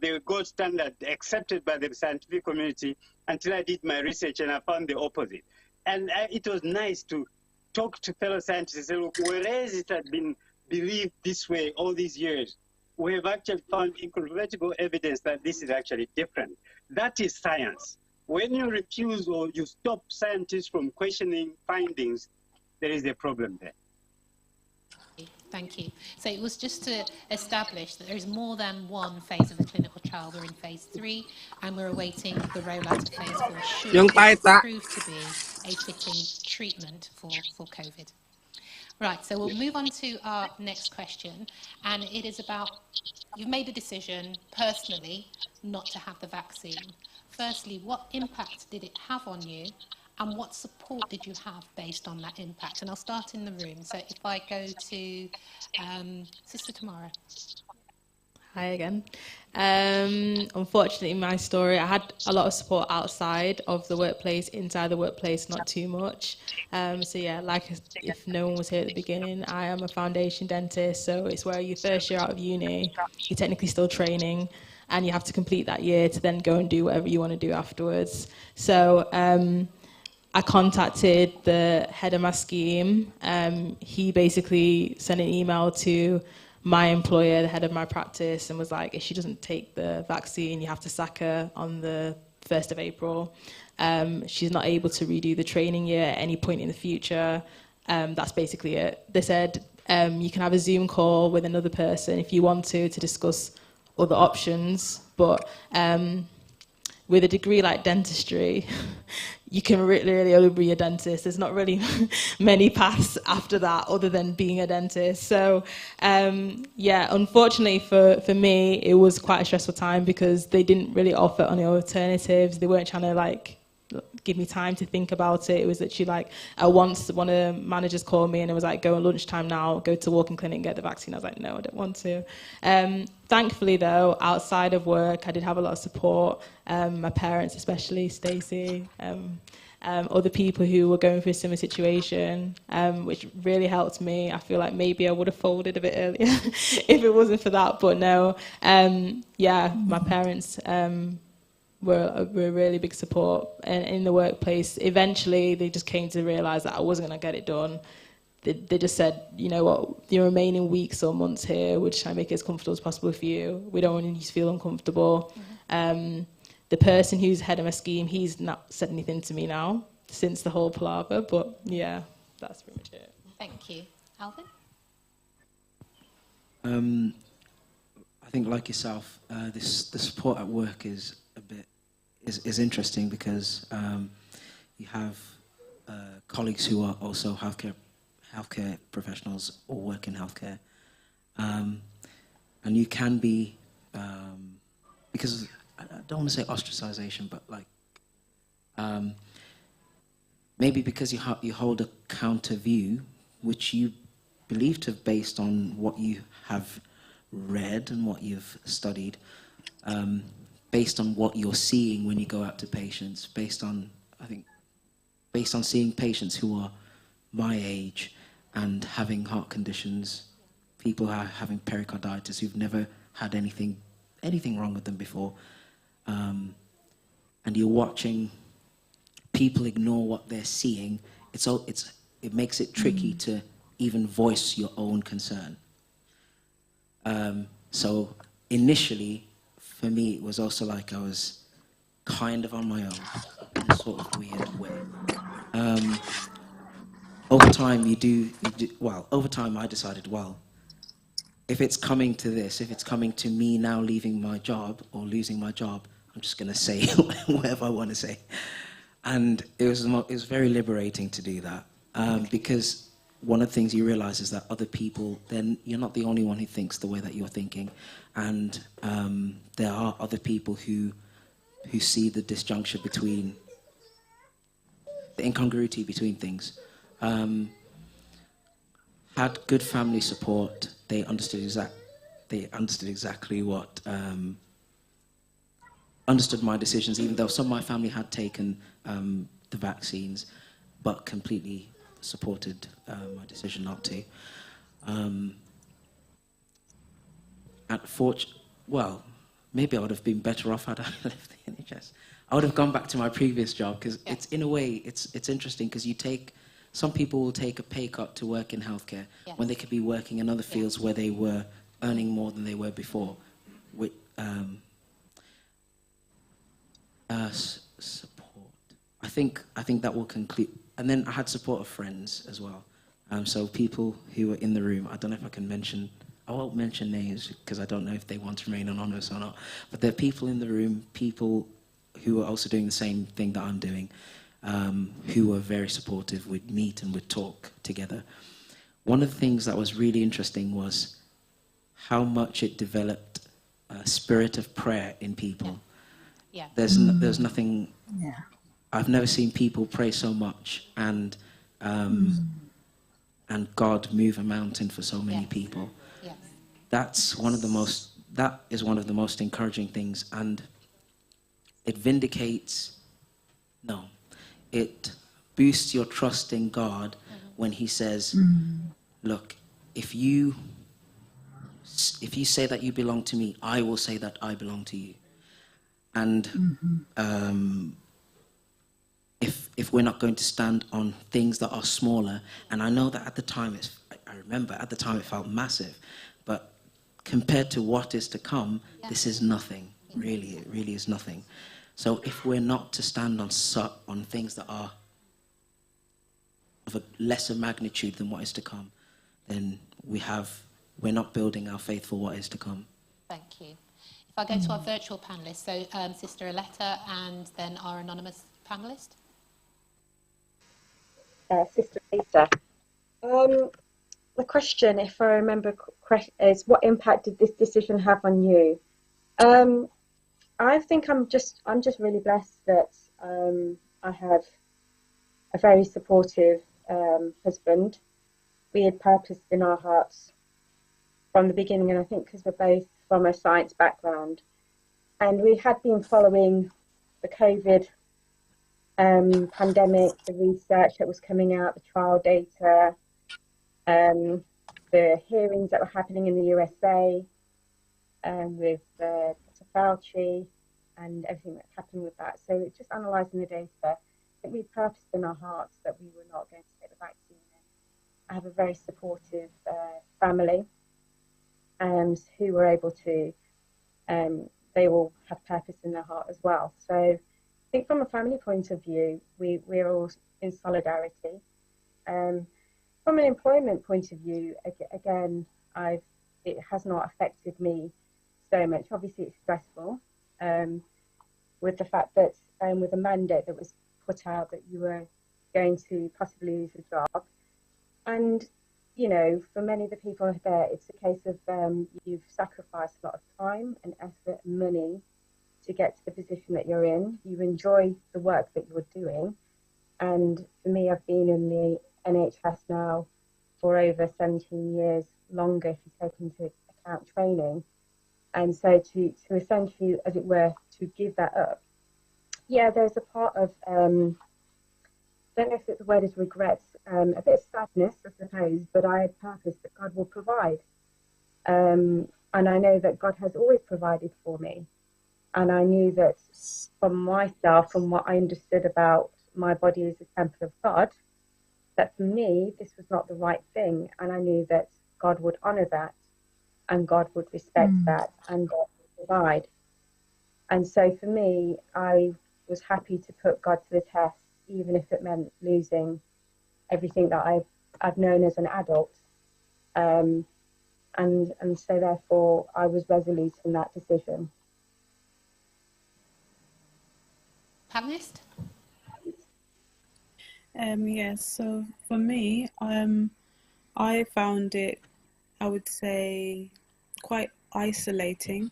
they were gold standard accepted by the scientific community until I did my research and I found the opposite. And it was nice to talk to fellow scientists and say, look, whereas it had been believed this way all these years, we have actually found incontrovertible evidence that this is actually different. That is science. When you refuse or you stop scientists from questioning findings, there is a problem there. Thank you. So it was just to establish that there is more than one phase of the clinical trial. We're in phase 3 and we're awaiting the rollout of phase 4 should it prove to be a fitting treatment for COVID. Right, so we'll move on to our next question, and it is about, you've made the decision personally not to have the vaccine. Firstly, what impact did it have on you? And what support did you have based on that impact? And I'll start in the room. So if I go to Sister Tamara. Hi again. Unfortunately, in my story, I had a lot of support outside of the workplace. Inside the workplace, not too much. So yeah, like if no one was here at the beginning, I am a foundation dentist. So it's where your first year out of uni, you're technically still training, and you have to complete that year to then go and do whatever you want to do afterwards. So I contacted the head of my scheme. He basically sent an email to my employer, the head of my practice, and was like, if she doesn't take the vaccine, you have to sack her on the 1st of April. She's not able to redo the training year at any point in the future. That's basically it. They said you can have a Zoom call with another person if you want to discuss other options, but with a degree like dentistry, you can really only be a dentist. There's not really many paths after that other than being a dentist. So, yeah, unfortunately for me, it was quite a stressful time because they didn't really offer any alternatives. They weren't trying to, give me time to think about it. It was literally once one of the managers called me and it was like, go at lunchtime now, go to walk-in clinic and get the vaccine. I was like, no, I don't want to. Thankfully though, outside of work, I did have a lot of support. My parents, especially Stacey, other people who were going through a similar situation, which really helped me. I feel like maybe I would have folded a bit earlier if it wasn't for that, but no. Yeah, my parents, were a really big support in the workplace. Eventually, they just came to realise that I wasn't going to get it done. They just said, you know what, the remaining weeks or months here, we'll just try and make it as comfortable as possible for you. We don't want you to feel uncomfortable. Mm-hmm. The person who's head of my scheme, he's not said anything to me now since the whole palaver, but yeah, that's pretty much it. Thank you. Alvin? I think, like yourself, the support at work is is interesting because you have colleagues who are also healthcare professionals or work in healthcare, and you can be because I don't want to say ostracization, but maybe because you hold a counter view, which you believe to have based on what you have read and what you've studied. Based on what you're seeing when you go out to patients, based on seeing patients who are my age and having heart conditions, people who are having pericarditis who've never had anything wrong with them before, and you're watching people ignore what they're seeing. It makes it tricky to even voice your own concern. So initially, for me, it was also like I was kind of on my own in a sort of weird way. Over time, over time I decided, well, if it's coming to this, if it's coming to me now leaving my job or losing my job, I'm just going to say whatever I want to say. And it was very liberating to do that because one of the things you realize is that other people, then you're not the only one who thinks the way that you're thinking. And there are other people who see the disjuncture between, the incongruity between things. Had good family support. They understood exactly what, understood my decisions, even though some of my family had taken the vaccines, but completely supported my decision not to. well, maybe I would have been better off had I left the NHS. I would have gone back to my previous job because it's, in a way, it's interesting because some people will take a pay cut to work in healthcare when they could be working in other fields where they were earning more than they were before. With support, I think that will conclude. And then I had support of friends as well. So people who were in the room. I don't know if I can mention. I won't mention names because I don't know if they want to remain anonymous or not. But there are people in the room, people who are also doing the same thing that I'm doing, who were very supportive. We'd meet and we'd talk together. One of the things that was really interesting was how much it developed a spirit of prayer in people. Yeah. There's nothing. Yeah. I've never seen people pray so much and God move a mountain for so many people. Yes. That is one of the most encouraging things, and it boosts your trust in God when he says, look, if you say that you belong to me, I will say that I belong to you. And if we're not going to stand on things that are smaller, and I know that at the time, I remember at the time it felt massive, but compared to what is to come, this is nothing, really, it really is nothing. So if we're not to stand on things that are of a lesser magnitude than what is to come, then we're not building our faith for what is to come. Thank you. If I go to our virtual panellists, so Sister Aletta and then our anonymous panellist. Sister Lisa. The question, if I remember correct, is what impact did this decision have on you? I think I'm just really blessed that I have a very supportive husband. We had purpose in our hearts from the beginning, and I think because we're both from a science background, and we had been following the COVID pandemic, the research that was coming out, the trial data, the hearings that were happening in the USA with Dr. Fauci and everything that happened with that. So it's just analysing the data. I think we purposed in our hearts that we were not going to take the vaccine. I have a very supportive family who were able to, they all have purpose in their heart as well. So I think from a family point of view, we're all in solidarity. From an employment point of view, again, it has not affected me so much. Obviously, it's stressful with the fact that with a mandate that was put out that you were going to possibly lose your job. And, you know, for many of the people there, it's a case of you've sacrificed a lot of time and effort and money to get to the position that you're in. You enjoy the work that you're doing. And for me, I've been in the NHS now for over 17 years, longer if you take into account training. And so to essentially, as it were, to give that up, yeah, there's a part of, I don't know if the word is regret, a bit of sadness, I suppose, but I had purpose that God will provide. And I know that God has always provided for me. And I knew that from myself, from what I understood about my body as a temple of God, that for me, this was not the right thing. And I knew that God would honour that, and God would respect that, and God would provide. And so for me, I was happy to put God to the test, even if it meant losing everything that I've known as an adult. And so therefore, I was resolute in that decision. Panelist? Yes, so for me, I found it, I would say, quite isolating.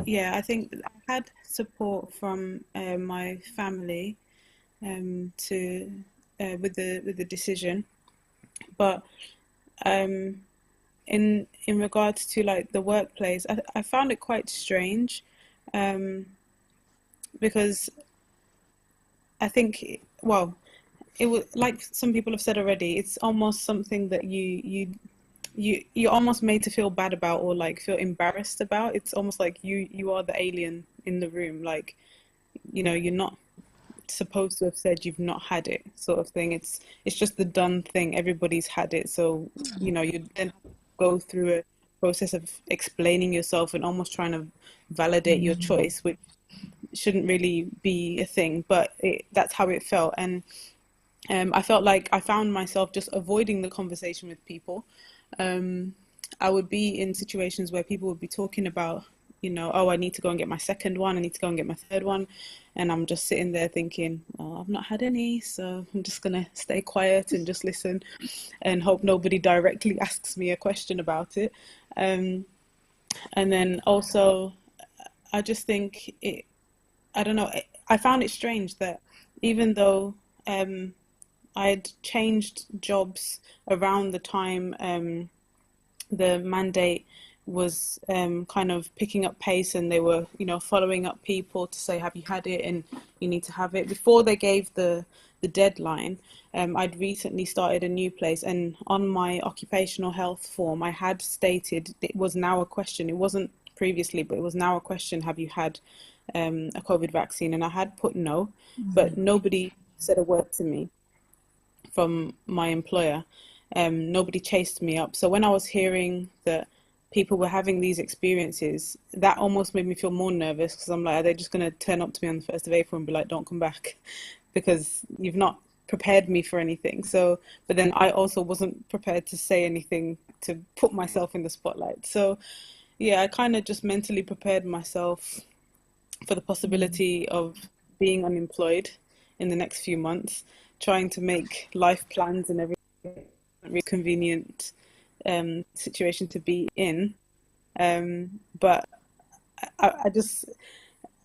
Yeah, I think I had support from my family with the decision, but in regards to like the workplace, I found it quite strange because I think, well, it was like some people have said already, it's almost something that you you're almost made to feel bad about, or like feel embarrassed about. It's almost like you are the alien in the room. Like, you're not supposed to have said you've not had it, sort of thing. It's just the done thing. Everybody's had it, so you then go through a process of explaining yourself and almost trying to validate your choice, which shouldn't really be a thing, but that's how it felt. And I felt like I found myself just avoiding the conversation with people. I would be in situations where people would be talking about, oh, I need to go and get my second one, I need to go and get my third one. And I'm just sitting there thinking, oh, I've not had any, so I'm just going to stay quiet and just listen and hope nobody directly asks me a question about it. And then also, I just think I don't know, I found it strange that even though I'd changed jobs around the time the mandate was kind of picking up pace, and they were, following up people to say, have you had it, and you need to have it. Before they gave the deadline, I'd recently started a new place, and on my occupational health form, I had stated it was now a question. It wasn't previously, but it was now a question, have you had a COVID vaccine? And I had put no, but nobody said a word to me from my employer. Nobody chased me up. So when I was hearing that people were having these experiences, that almost made me feel more nervous, because I'm like, are they just going to turn up to me on the 1st of April and be like, don't come back because you've not prepared me for anything? So, but then I also wasn't prepared to say anything to put myself in the spotlight. So yeah, I kind of just mentally prepared myself for the possibility of being unemployed in the next few months, trying to make life plans and everything. Really convenient situation to be in, but I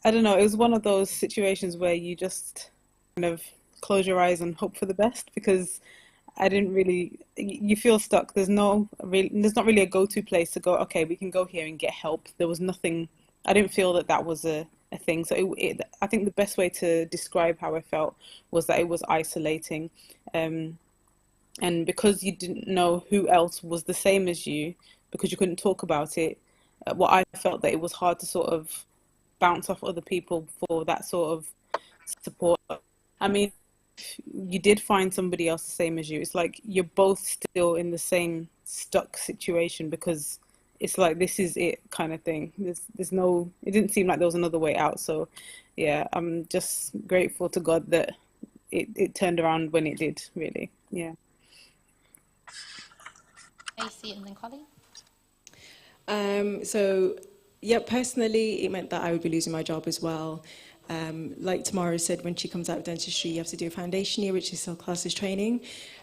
don't know, it was one of those situations where you just kind of close your eyes and hope for the best, because I didn't really, you feel stuck. There's not really a go-to place to go, okay, we can go here and get help. There was nothing. I didn't feel that was a thing. So I think the best way to describe how I felt was that it was isolating. And because you didn't know who else was the same as you, because you couldn't talk about it, I felt that it was hard to sort of bounce off other people for that sort of support. I mean, you did find somebody else the same as you, it's like you're both still in the same stuck situation, because it's like, this is it kind of thing. There's no, it didn't seem like there was another way out. So yeah, I'm just grateful to God that it turned around when it did, really. Yeah. AC and then Colleen. So yeah, personally, it meant that I would be losing my job as well. Like Tamara said, when she comes out of dentistry, you have to do a foundation year, which is still classes training.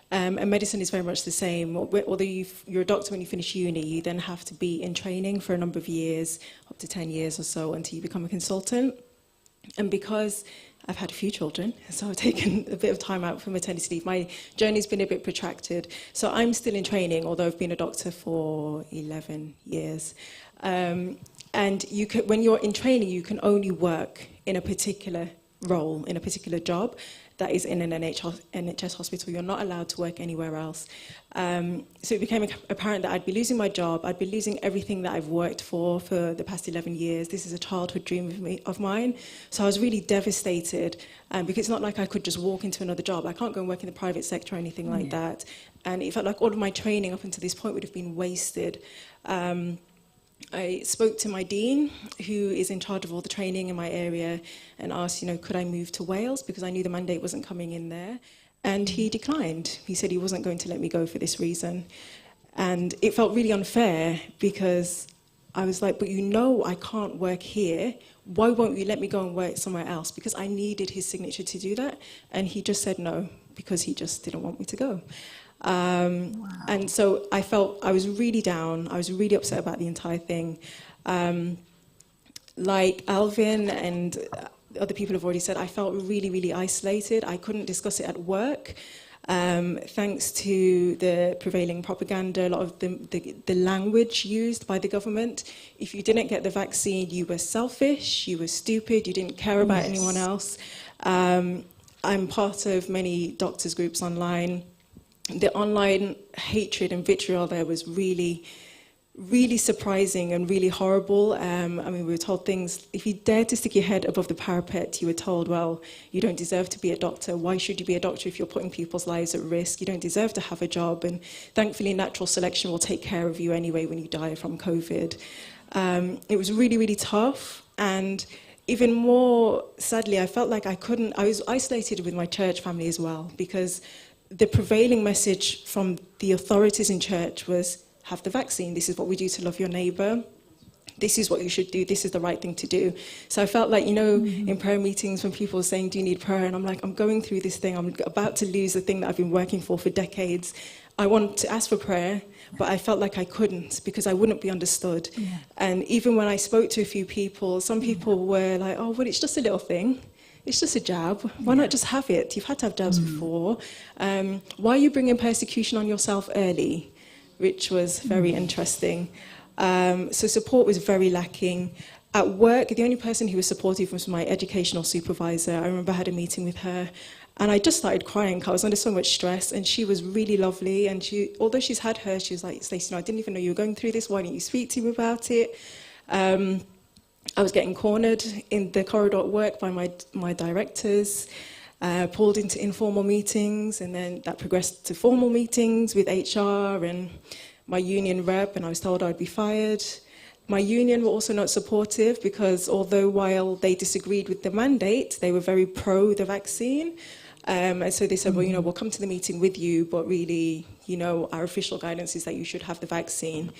And medicine is very much the same. Although you're a doctor when you finish uni, you then have to be in training for a number of years, up to 10 years or so, until you become a consultant. And because I've had a few children, so I've taken a bit of time out for maternity leave, my journey's been a bit protracted. So I'm still in training, although I've been a doctor for 11 years. And when you're in training, you can only work in a particular role, in a particular job that is in an NHS hospital. You're not allowed to work anywhere else. So it became apparent that I'd be losing my job. I'd be losing everything that I've worked for the past 11 years. This is a childhood dream of mine. So I was really devastated, because it's not like I could just walk into another job. I can't go and work in the private sector or anything like that. And it felt like all of my training up until this point would have been wasted. I spoke to my dean, who is in charge of all the training in my area, and asked, could I move to Wales, because I knew the mandate wasn't coming in there. And he declined. He said he wasn't going to let me go for this reason. And it felt really unfair, because I was like, but I can't work here. Why won't you let me go and work somewhere else? Because I needed his signature to do that. And he just said no, because he just didn't want me to go. And so I was really down. I was really upset about the entire thing. Like Alvin and other people have already said, I felt really, really isolated. I couldn't discuss it at work. Thanks to the prevailing propaganda, a lot of the language used by the government. If you didn't get the vaccine, you were selfish, you were stupid, you didn't care about anyone else. I'm part of many doctors' groups online. the online hatred and vitriol there was really, really surprising and really horrible. I mean, we were told things, if you dare to stick your head above the parapet, you were told, well, you don't deserve to be a doctor. Why should you be a doctor if you're putting people's lives at risk? You don't deserve to have a job. And thankfully, natural selection will take care of you anyway when you die from COVID. It was really, really tough. And even more sadly, I felt like I was isolated with my church family as well, because the prevailing message from the authorities in church was, have the vaccine. This is what we do to love your neighbour. This is what you should do. This is the right thing to do. So I felt like, in prayer meetings when people were saying, do you need prayer? And I'm like, I'm going through this thing. I'm about to lose the thing that I've been working for decades. I want to ask for prayer, but I felt like I couldn't because I wouldn't be understood. Yeah. And even when I spoke to a few people, some people were like, oh, well, it's just a little thing. It's just a jab. Why not just have it? You've had to have jabs before. Why are you bringing persecution on yourself early? Which was very interesting. So support was very lacking. At work, the only person who was supportive was my educational supervisor. I remember I had a meeting with her, and I just started crying. I was under so much stress, and she was really lovely. And although she's had her, she was like, Stacey, I didn't even know you were going through this. Why didn't you speak to me about it? I was getting cornered in the corridor at work by my directors. Pulled into informal meetings, and then that progressed to formal meetings with HR and my union rep, and I was told I'd be fired. My union were also not supportive because although while they disagreed with the mandate, they were very pro the vaccine. And so they said, well, we'll come to the meeting with you, but really, our official guidance is that you should have the vaccine.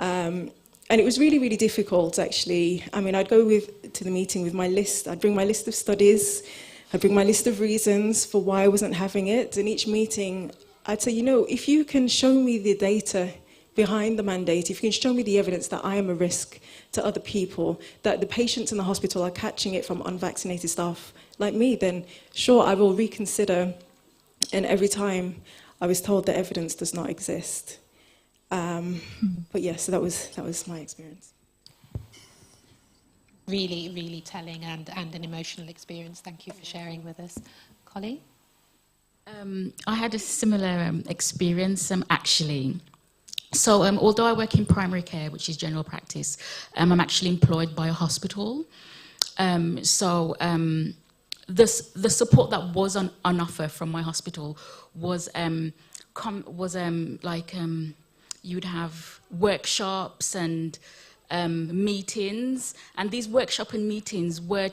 And it was really, really difficult, actually. I mean, I'd go to the meeting with my list. I'd bring my list of studies. I'd bring my list of reasons for why I wasn't having it. And each meeting, I'd say, if you can show me the data behind the mandate, if you can show me the evidence that I am a risk to other people, that the patients in the hospital are catching it from unvaccinated staff like me, then sure, I will reconsider. And every time I was told the evidence does not exist. But yeah, so that was my experience. Really, really telling and an emotional experience. Thank you for sharing with us. Colleen? I had a similar experience, actually. So although I work in primary care, which is general practice, I'm actually employed by a hospital. The support that was on offer from my hospital was you'd have workshops and meetings, and these workshop and meetings were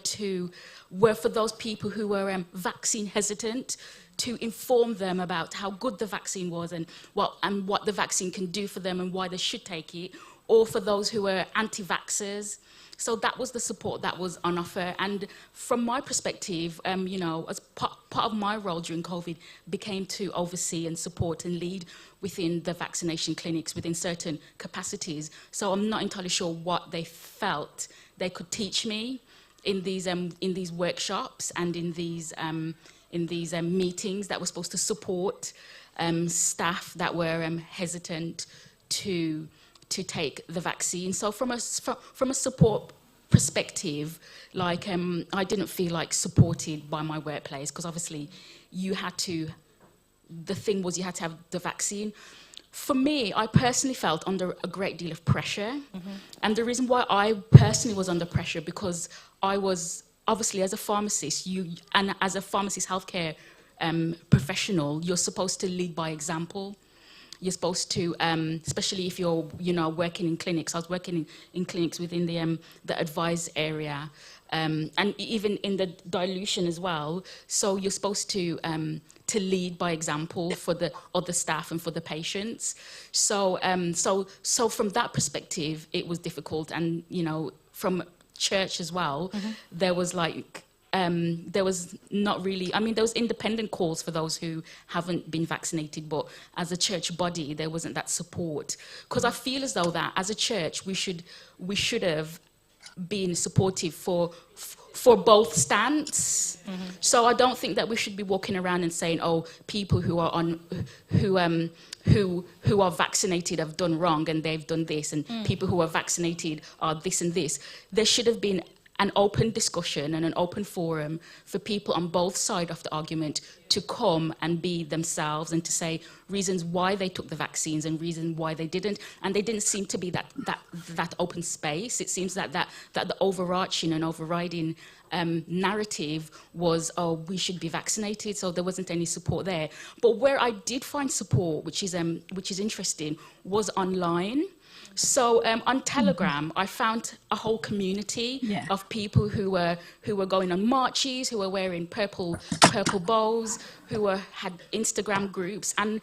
for those people who were vaccine hesitant, to inform them about how good the vaccine was and what the vaccine can do for them and why they should take it, or for those who were anti-vaxxers. So that was the support that was on offer. And from my perspective, as part of my role during COVID became to oversee and support and lead within the vaccination clinics within certain capacities. So I'm not entirely sure what they felt they could teach me in these workshops and in these meetings that were supposed to support staff that were hesitant to take the vaccine. So from a support perspective, I didn't feel like supported by my workplace, because obviously the thing was you had to have the vaccine. For me, I personally felt under a great deal of pressure. Mm-hmm. And the reason why I personally was under pressure, because I was obviously, as a pharmacist, and as a pharmacist healthcare professional, you're supposed to lead by example. You're supposed to, especially if you're, working in clinics. I was working in clinics within the advised area, and even in the dilution as well. So you're supposed to lead by example for the other staff and for the patients. So from that perspective, it was difficult, and from church as well, mm-hmm. There was there was not really, there was independent calls for those who haven't been vaccinated, but as a church body, there wasn't that support. Because I feel as though that as a church, we should have been supportive for both stance. Mm-hmm. So I don't think that we should be walking around and saying, oh, people who are who are vaccinated have done wrong and they've done this, and people who are vaccinated are this and this. There should have been an open discussion and an open forum for people on both sides of the argument to come and be themselves and to say reasons why they took the vaccines and reasons why they didn't. And they didn't seem to be that open space. It seems that the overarching and overriding narrative was, oh, we should be vaccinated, so there wasn't any support there. But where I did find support, which is interesting, was online. So on Telegram, I found a whole community of people who were going on marches, who were wearing purple bows, who had Instagram groups, and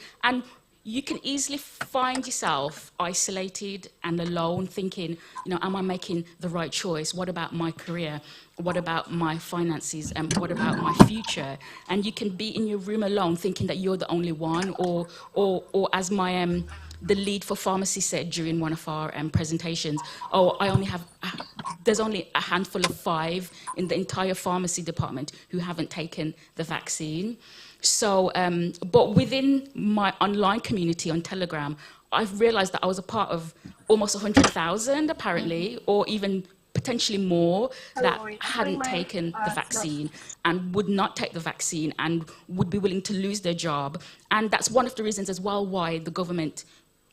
you can easily find yourself isolated and alone, thinking, am I making the right choice? What about my career? What about my finances? And what about my future? And you can be in your room alone, thinking that you're the only one, or as my the lead for pharmacy said during one of our presentations, there's only a handful of 5 in the entire pharmacy department who haven't taken the vaccine. So, but within my online community on Telegram, I've realized that I was a part of almost 100,000 apparently, or even potentially more, that hadn't taken the vaccine and would not take the vaccine and would be willing to lose their job. And that's one of the reasons as well why the government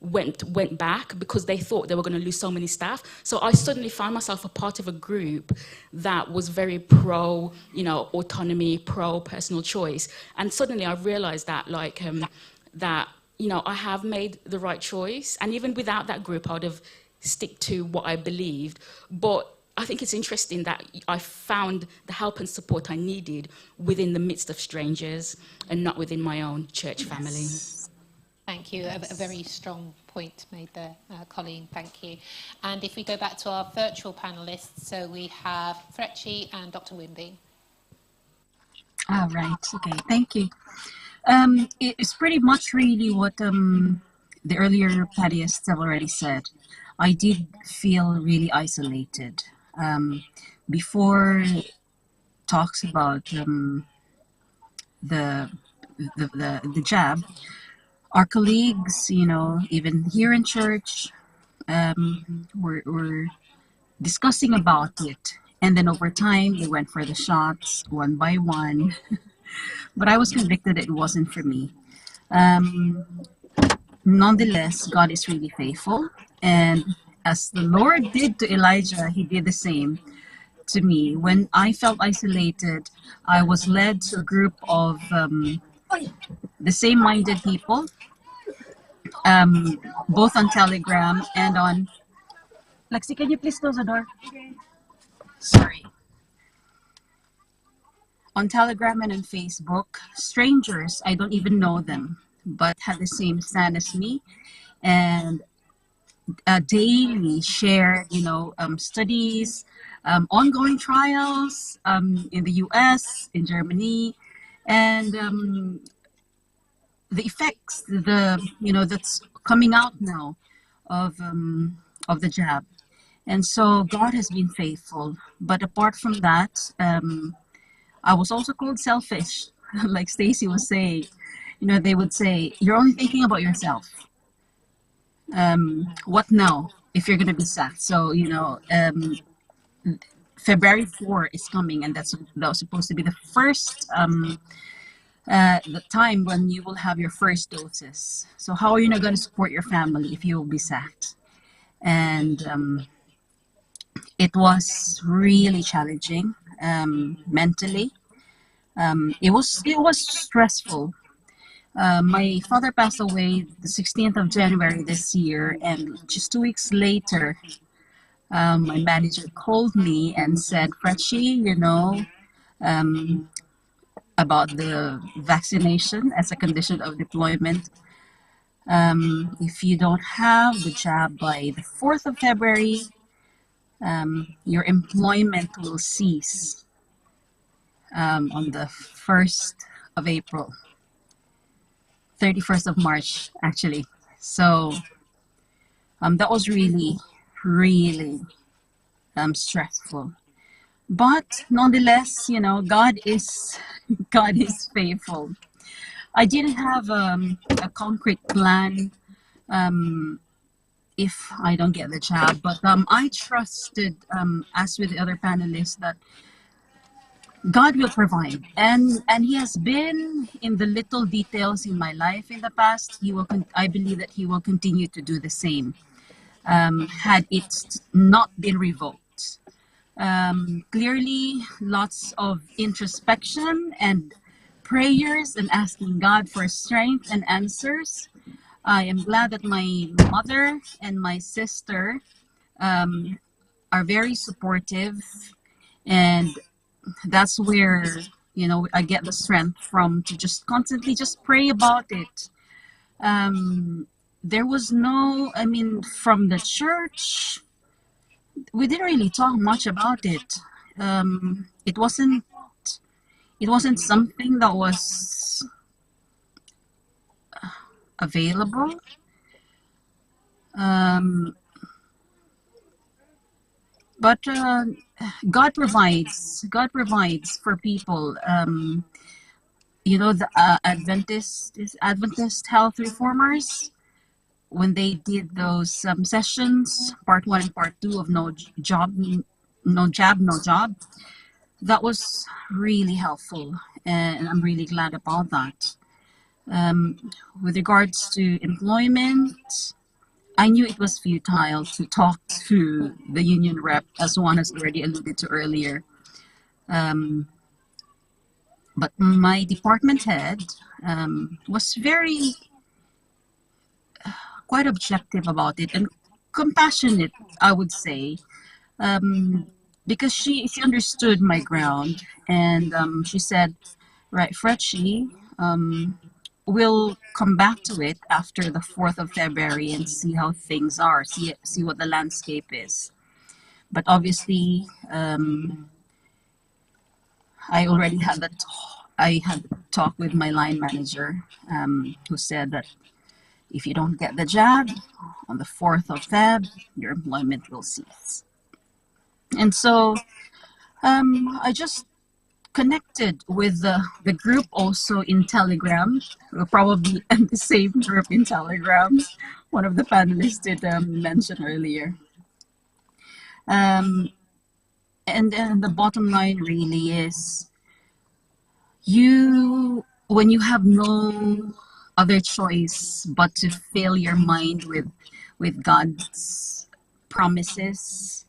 went back, because they thought they were going to lose so many staff. So I suddenly found myself a part of a group that was very pro, autonomy, pro personal choice. And suddenly I realized that, I have made the right choice. And even without that group, I would have stick to what I believed. But I think it's interesting that I found the help and support I needed within the midst of strangers and not within my own church family. Thank you. A very strong point made there, Colleen. Thank you. And if we go back to our virtual panellists, so we have Frecci and Dr. Wimby. All right. Okay. Thank you. It's pretty much really what the earlier panelists have already said. I did feel really isolated. Before talks about the jab, our colleagues, even here in church, were discussing about it. And then over time, they went for the shots one by one. But I was convicted that it wasn't for me. Nonetheless, God is really faithful. And as the Lord did to Elijah, he did the same to me. When I felt isolated, I was led to a group of the same-minded people, both on Telegram and on... Lexi, can you please close the door? Sorry. On Telegram and on Facebook, strangers, I don't even know them, but had the same stand as me, and daily share, studies, ongoing trials in the US, in Germany, and the effects, that's coming out now of the jab. And so God has been faithful. But apart from that, I was also called selfish, like Stacy was saying. They would say, you're only thinking about yourself. What now if you're going to be sacked? So, February 4 is coming, and that was supposed to be the first the time when you will have your first doses. So how are you not going to support your family if you will be sacked? And it was really challenging mentally. It was stressful. My father passed away the 16th of January this year, and just 2 weeks later, my manager called me and said, Frecci, about the vaccination as a condition of deployment. If you don't have the jab by the 4th of February, your employment will cease on the 1st of April. 31st of March, actually. So that was really, really stressful. But nonetheless, God is faithful. I didn't have a concrete plan if I don't get the jab. But I trusted, as with the other panelists, that God will provide, and He has been in the little details in my life in the past. He will. I believe that He will continue to do the same. Had it not been revoked, clearly, lots of introspection and prayers and asking God for strength and answers. I am glad that my mother and my sister are very supportive, and that's where I get the strength from to just constantly just pray about it. There was no, I mean, from the church, we didn't really talk much about it. It wasn't something that was available. But God provides. God provides for people. The Adventist health reformers, when they did those sessions, part 1 and part 2 of no job, that was really helpful, and I'm really glad about that. With regards to employment, I knew it was futile to talk to the union rep, as one has already alluded to earlier. But my department head was quite objective about it and compassionate, I would say, because she understood my ground, and she said, "Right, Fretchie, we'll come back to it after the 4th of February and see how things are, see what the landscape is." But obviously, I already had I had talked with my line manager, who said that if you don't get the jab on the 4th of Feb, your employment will cease. And so I just connected with the group also in Telegram. We're probably in the same group in Telegram. One of the panelists did mention earlier. And then the bottom line really is, when you have no other choice but to fill your mind with God's promises,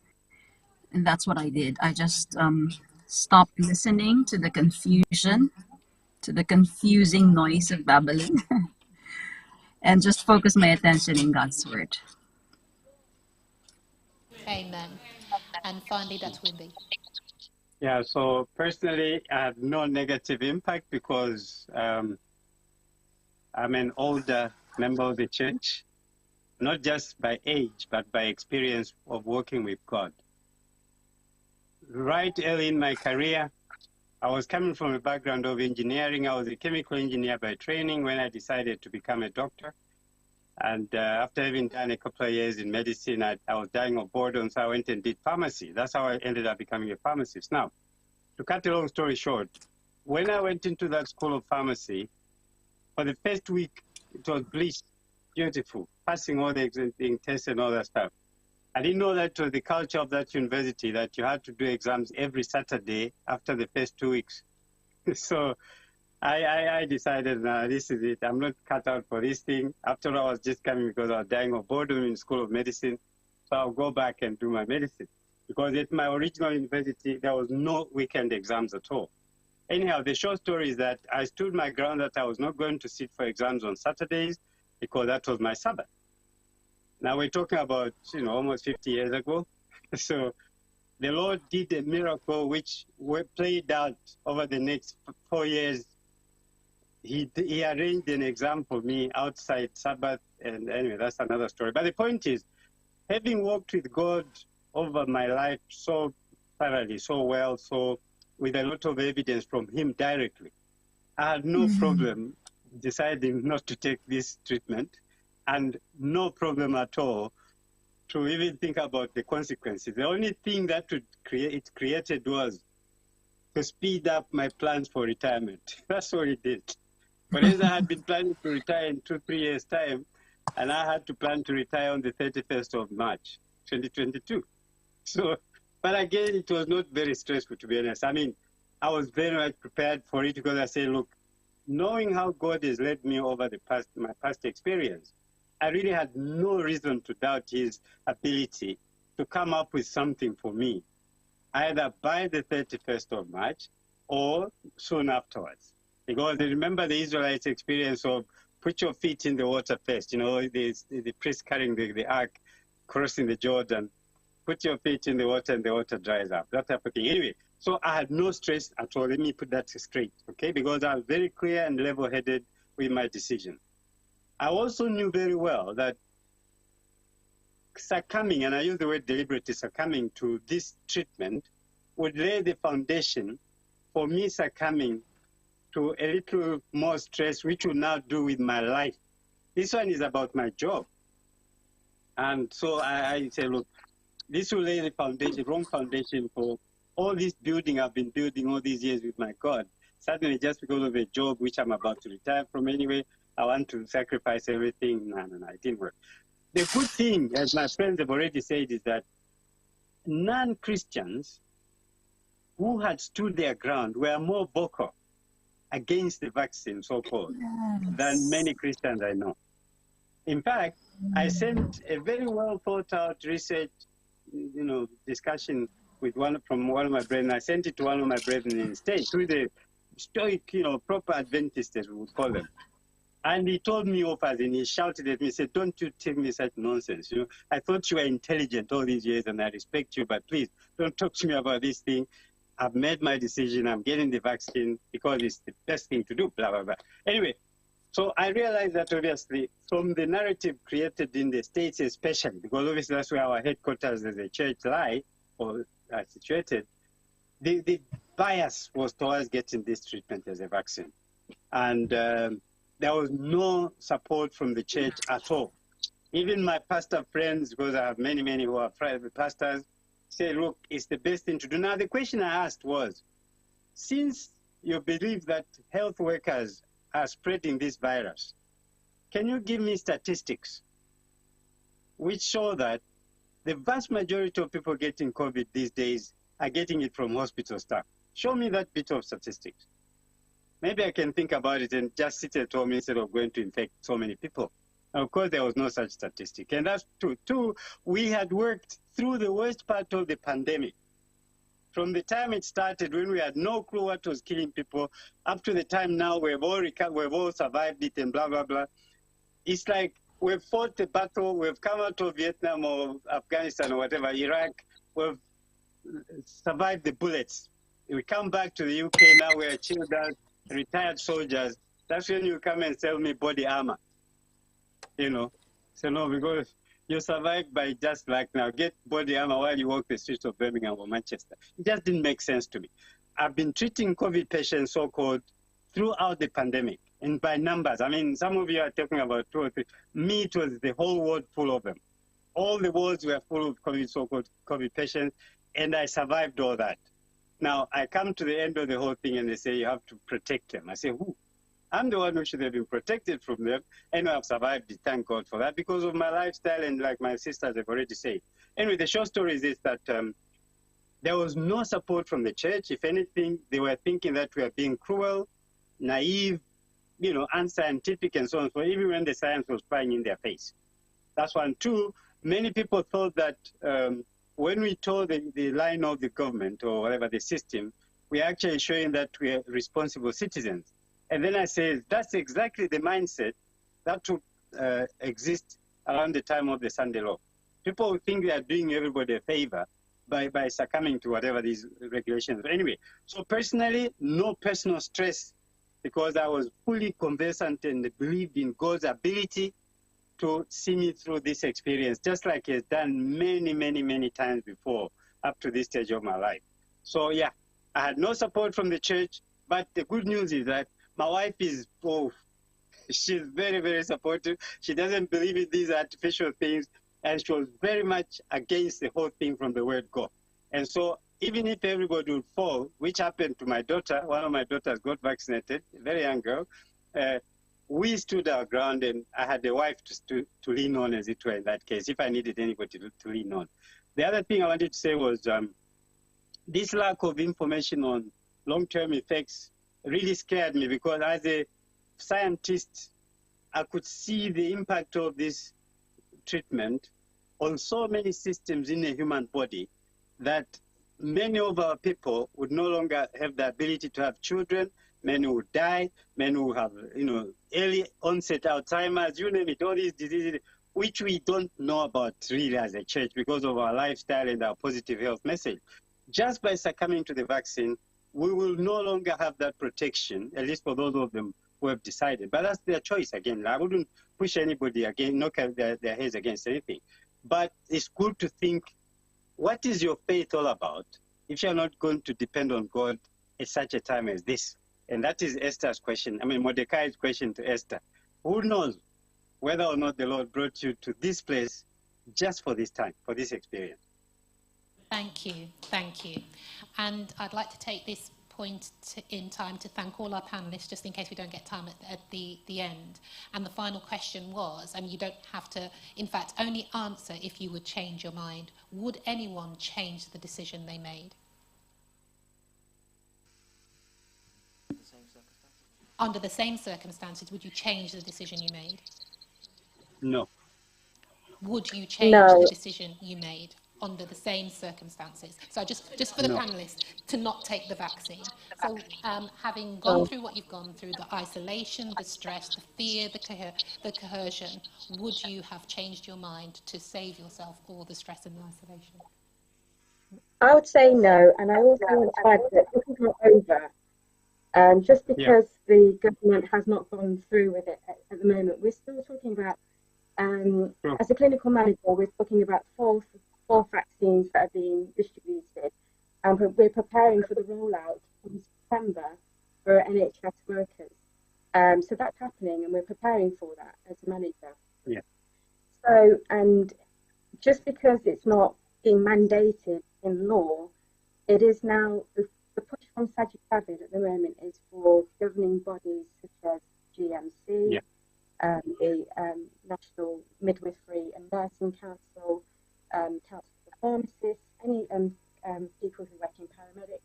and that's what I did. I just stopped listening to the confusion, to the confusing noise of Babylon, and just focus my attention in God's word. Amen. And finally, that's Wimby. Yeah, so personally, I had no negative impact because I'm an older member of the church, not just by age, but by experience of working with God. Right early in my career, I was coming from a background of engineering. I was a chemical engineer by training when I decided to become a doctor. And after having done a couple of years in medicine, I was dying of boredom, so I went and did pharmacy. That's how I ended up becoming a pharmacist. Now, to cut a long story short, when I went into that school of pharmacy, for the first week, it was bliss, beautiful, passing all the exam tests and all that stuff. I didn't know that was the culture of that university, that you had to do exams every Saturday after the first 2 weeks. So I decided, nah, this is it. I'm not cut out for this thing. After all, I was just coming because I was dying of boredom in School of Medicine. So I'll go back and do my medicine. Because at my original university, there was no weekend exams at all. Anyhow, the short story is that I stood my ground that I was not going to sit for exams on Saturdays because that was my Sabbath. Now we're talking about, almost 50 years ago. So the Lord did a miracle which played out over the next 4 years. He arranged an exam for me outside Sabbath, and anyway, that's another story. But the point is, having worked with God over my life so thoroughly, so well, so with a lot of evidence from Him directly, I had no problem deciding not to take this treatment, and no problem at all to even think about the consequences. The only thing that it created was to speed up my plans for retirement. That's what it did. Whereas I had been planning to retire in 2-3 years' time, And I had to plan to retire on the 31st of March, 2022. So, but again, it was not very stressful, to be honest. I mean, I was very much prepared for it because I said, look, knowing how God has led me over my past experience, I really had no reason to doubt his ability to come up with something for me, either by the 31st of March or soon afterwards. Because remember the Israelites' experience of put your feet in the water first, the priest carrying the ark, crossing the Jordan, put your feet in the water and the water dries up, that type of thing. Anyway, so I had no stress at all. Let me put that straight, okay? Because I was very clear and level-headed with my decision. I also knew very well that succumbing, and I use the word deliberately, succumbing to this treatment would lay the foundation for me succumbing to a little more stress, which will now do with my life. This one is about my job. And so I say, look, this will lay the foundation, wrong foundation for all this building I've been building all these years with my God. Suddenly, just because of a job which I'm about to retire from anyway, I want to sacrifice everything. No, it didn't work. The good thing, as my friends have already said, is that non-Christians who had stood their ground were more vocal against the vaccine, so-called, than many Christians I know. In fact, I sent a very well thought out research, discussion with one of my brethren. I sent it to one of my brethren in the States, who is a stoic, proper Adventist, as we would call them. And he told me off, as in he shouted at me, said, "Don't you tell me such nonsense. I thought you were intelligent all these years and I respect you, but please don't talk to me about this thing. I've made my decision. I'm getting the vaccine because it's the best thing to do, blah, blah, blah." Anyway, so I realized that obviously from the narrative created in the States especially, because obviously that's where our headquarters as a church lie or are situated, the bias was towards getting this treatment as a vaccine. And there was no support from the church at all. Even my pastor friends, because I have many who are private pastors, say, look, it's the best thing to do. Now, the question I asked was, since you believe that health workers are spreading this virus, can you give me statistics which show that the vast majority of people getting COVID these days are getting it from hospital staff? Show me that bit of statistics. Maybe I can think about it and just sit at home instead of going to infect so many people. And of course, there was no such statistic. And that's true. Two, we had worked through the worst part of the pandemic. From the time it started, when we had no clue what was killing people, up to the time now we've all survived it and blah, blah, blah. It's like we've fought the battle, we've come out of Vietnam or Afghanistan or whatever, Iraq, we've survived the bullets. We come back to the UK, now we're chilled out, retired soldiers. That's when you come and sell me body armor. So no, because you survived by just like now, get body armor while you walk the streets of Birmingham or Manchester. It just didn't make sense to me. I've been treating COVID patients, so-called, throughout the pandemic, and by numbers. I mean, some of you are talking about 2 or 3. Me, it was the whole world full of them. All the wards were full of COVID, so-called COVID patients, and I survived all that. Now, I come to the end of the whole thing and they say, you have to protect them. I say, who? I'm the one who should have been protected from them, and I've survived it, thank God for that, because of my lifestyle and like my sisters have already said. Anyway, the short story is this, that there was no support from the church. If anything, they were thinking that we are being cruel, naive, unscientific and so on, so even when the science was flying in their face. That's one. Two, many people thought that when we told the line of the government or whatever the system, we're actually showing that we are responsible citizens. And then I say, that's exactly the mindset that would exist around the time of the Sunday law. People would think they are doing everybody a favor by succumbing to whatever these regulations. But anyway, so personally, no personal stress, because I was fully conversant and believed in God's ability to see me through this experience, just like He has done many times before, up to this stage of my life. So yeah, I had no support from the church, but the good news is that my wife is, she's very supportive. She doesn't believe in these artificial things, and she was very much against the whole thing from the word go. And so even if everybody would fall, which happened to my daughter, one of my daughters got vaccinated, a very young girl, we stood our ground, and I had a wife to lean on, as it were, in that case, if I needed anybody to lean on. The other thing I wanted to say was this lack of information on long-term effects really scared me, because as a scientist, I could see the impact of this treatment on so many systems in the human body that many of our people would no longer have the ability to have children. Many would die. Many will have, early onset Alzheimer's, you name it, all these diseases, which we don't know about really as a church because of our lifestyle and our positive health message. Just by succumbing to the vaccine, we will no longer have that protection, at least for those of them who have decided. But that's their choice. Again, I wouldn't push anybody again, knock their heads against anything. But it's good to think, what is your faith all about if you're not going to depend on God at such a time as this? And that is Esther's question. I mean, Mordecai's question to Esther. Who knows whether or not the Lord brought you to this place just for this time, for this experience? Thank you, thank you. And I'd like to take this point in time to thank all our panellists, just in case we don't get time at the end. And the final question was, and you don't have to, in fact, only answer if you would change your mind. Would anyone change the decision they made? Under the same circumstances, would you change the decision you made? No. Would you change No. the decision you made under the same circumstances? So just for the panellists, to not take the vaccine. So having gone through what you've gone through, the isolation, the stress, the fear, the coercion, would you have changed your mind to save yourself all the stress and the isolation? I would say no, and I also want to add that this is not over. Just because the government has not gone through with it at the moment, we're still talking about, as a clinical manager, we're talking about four vaccines that are being distributed, and we're preparing for the rollout in September for NHS workers. So that's happening, and we're preparing for that as a manager. Yeah. So, and just because it's not being mandated in law, it is now the push from Sajid Javid at the moment is for governing bodies such as GMC, the National Midwifery and Nursing Council, Council for Pharmacists, any people who work in paramedics,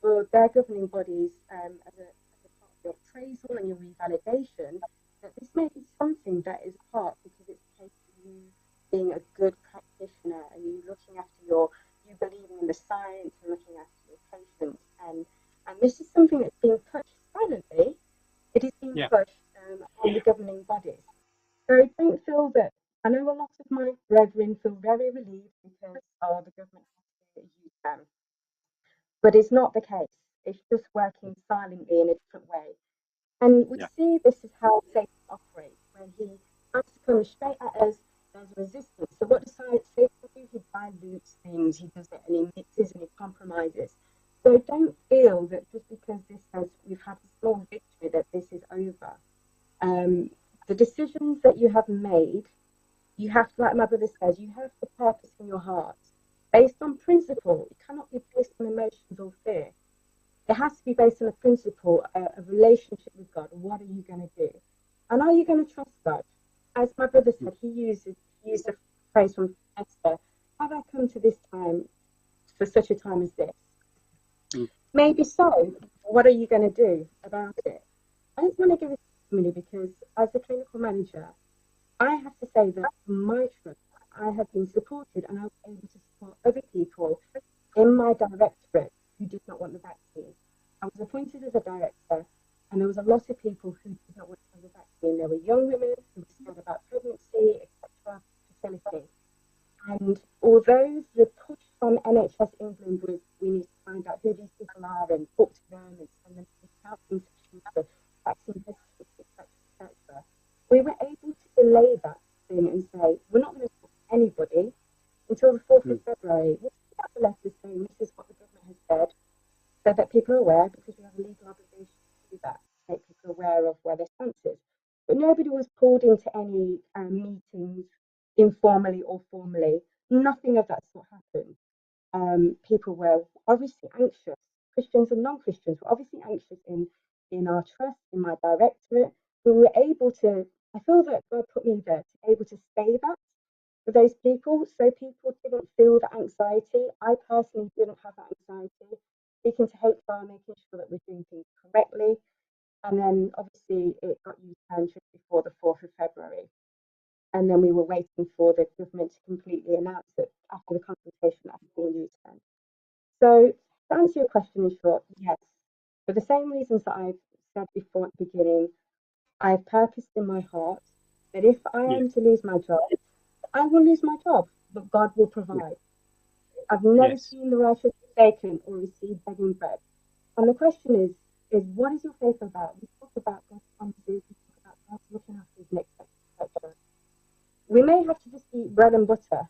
for their governing bodies as a part of your appraisal and your revalidation, that this may be something that is part, because it's a case of you being a good practitioner and you looking after you believing in the science and looking after your patients. And this is something that's being pushed silently. It is being pushed on the governing bodies. So don't feel that, I know a lot of my brethren feel very relieved because, the government has to use them. But it's not the case. It's just working silently in a different way. And we see this is how Satan operates. When he has to come straight at us, there's resistance. So what does Satan do? He dilutes things, he does it, and he mixes and he compromises. So don't feel that just because we've had a small victory, that this is over. The decisions that you have made, you have to, like my brother says, you have the purpose in your heart. Based on principle, it cannot be based on emotions or fear. It has to be based on a principle, a relationship with God. What are you going to do? And are you going to trust God? As my brother said, he used the phrase from Esther, have I come to this time for such a time as this? Maybe so. What are you going to do about it? I just want to give a testimony because as a clinical manager, I have to say that from my trust, I have been supported and I was able to support other people in my directorate who did not want the vaccine. I was appointed as a director, and there was a lot of people who did not want to have the vaccine. There were young women who were scared about pregnancy, etc., fertility. And although the push from NHS England was, we need to find out who these people are and talk to them and send them to counselling sessions for vaccine hesitancy, etc., etc., we were able to delay that thing and say, we're not going to talk to anybody until the 4th of February. We'll put out the letter saying this is what the government has said, so that people are aware, because we have a legal obligation to do that, to make people aware of where their stance is. But nobody was pulled into any meetings, informally or formally. Nothing of that sort happened. People were obviously anxious. Christians and non-Christians were obviously anxious in our trust, in my directorate, we were able to, I feel that God put me there to be able to say that for those people, so people didn't feel the anxiety. I personally didn't have that anxiety. Speaking to HR, making sure that we're doing things correctly, and then obviously it got U-turned just before the 4th of February. And then we were waiting for the government to completely announce it after the consultation that had been U-turned. So to answer your question in short, yes. For the same reasons that I've said before at the beginning, I've purposed in my heart that if I Yes. am to lose my job, I will lose my job, but God will provide. I've never Yes. seen the righteous forsaken or receive begging bread. And the question is what is your faith about? We talk about God's promises, we talk about God's looking after his next, etc. We may have to just eat bread and butter,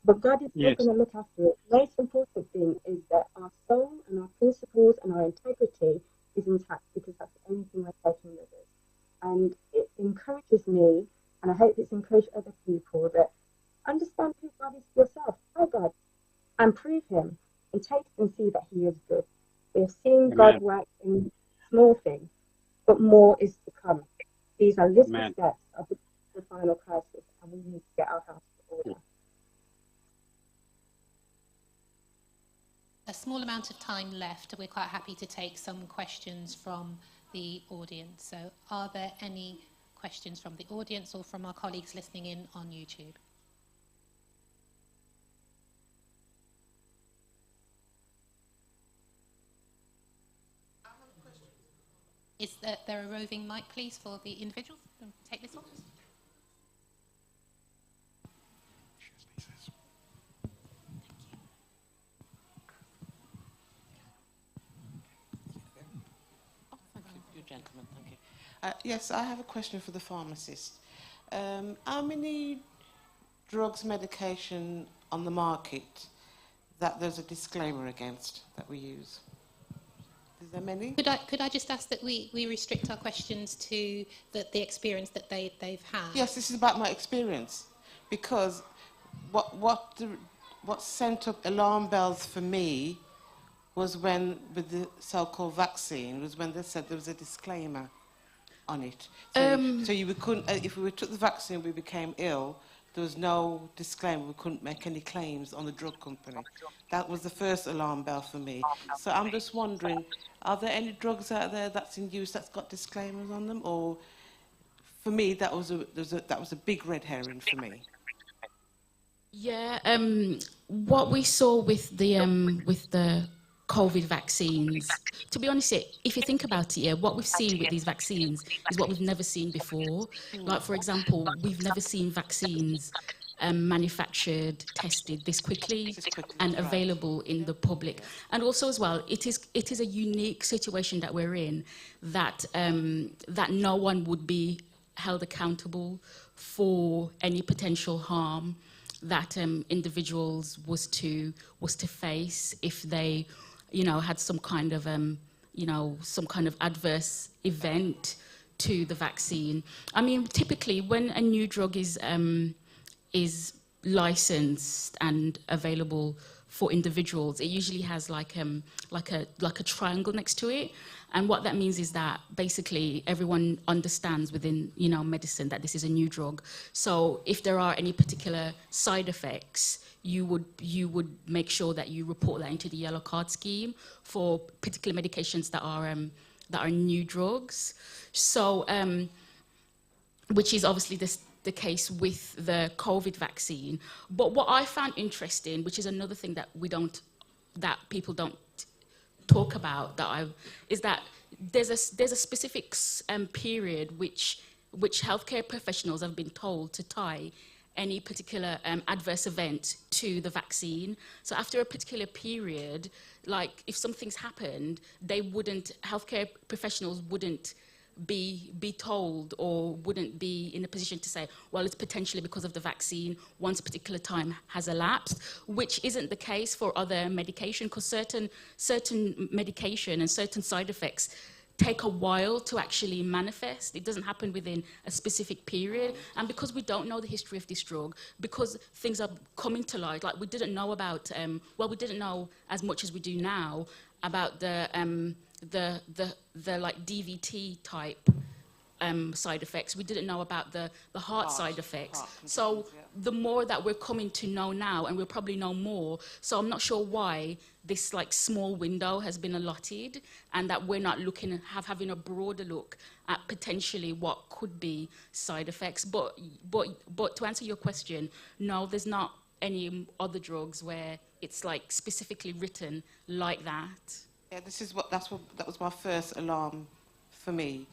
but God is still Yes. going to look after it. The most important thing is that our soul and our principles and our integrity is intact, because that's the only thing we're taking with us. And it encourages me, and I hope it's encouraged other people, that understand who God is for yourself. Try God and prove him, and taste and see that he is good. We have seen God Amen. work in small things, but more is to come. These are little Amen. steps of the final crisis, and we need to get our house in order. A small amount of time left. We're quite happy to take some questions from the audience. So are there any questions from the audience or from our colleagues listening in on YouTube? Is there a roving mic, please, for the individuals? Take this one. Gentlemen, thank you. Yes, I have a question for the pharmacist. How many drugs, medication on the market that there's a disclaimer against that we use? Is there many? Could I just ask that we restrict our questions to the experience that they've had? Yes, this is about my experience, because what sent up alarm bells for me was when, with the so-called vaccine, was when they said there was a disclaimer on it. So you couldn't, if we took the vaccine, we became ill, there was no disclaimer, we couldn't make any claims on the drug company. That was the first alarm bell for me. So I'm just wondering, are there any drugs out there that's in use that's got disclaimers on them? Or for me, that was a big red herring for me. Yeah, what we saw with the COVID vaccines, to be honest, if you think about it, yeah, what we've seen with these vaccines is what we've never seen before. Like, for example, we've never seen vaccines manufactured, tested this quickly and available in the public. And also as well, it is a unique situation that we're in, that that no one would be held accountable for any potential harm that individuals was to face if they, had some kind of adverse event to the vaccine. I mean, typically when a new drug is licensed and available for individuals, it usually has like a triangle next to it. And what that means is that basically everyone understands within medicine that this is a new drug. So if there are any particular side effects, you would make sure that you report that into the yellow card scheme for particular medications that are new drugs. So which is obviously the case with the COVID vaccine. But what I found interesting, which is another thing that people don't talk about, is that there's a specific period which healthcare professionals have been told to tie any particular adverse event to the vaccine. So after a particular period, like if something's happened, healthcare professionals wouldn't be told or wouldn't be in a position to say, well, it's potentially because of the vaccine once a particular time has elapsed, which isn't the case for other medication, because certain medication and certain side effects take a while to actually manifest. It doesn't happen within a specific period. And because we don't know the history of this drug, because things are coming to light, like we didn't know about, we didn't know as much as we do now about the like DVT type side effects. We didn't know about the heart side effects. So the more that we're coming to know now, and we'll probably know more, so I'm not sure why this like small window has been allotted, and that we're not looking at having a broader look at potentially what could be side effects. But to answer your question, no, there's not any other drugs where it's like specifically written like that. Yeah, that was my first alarm for me,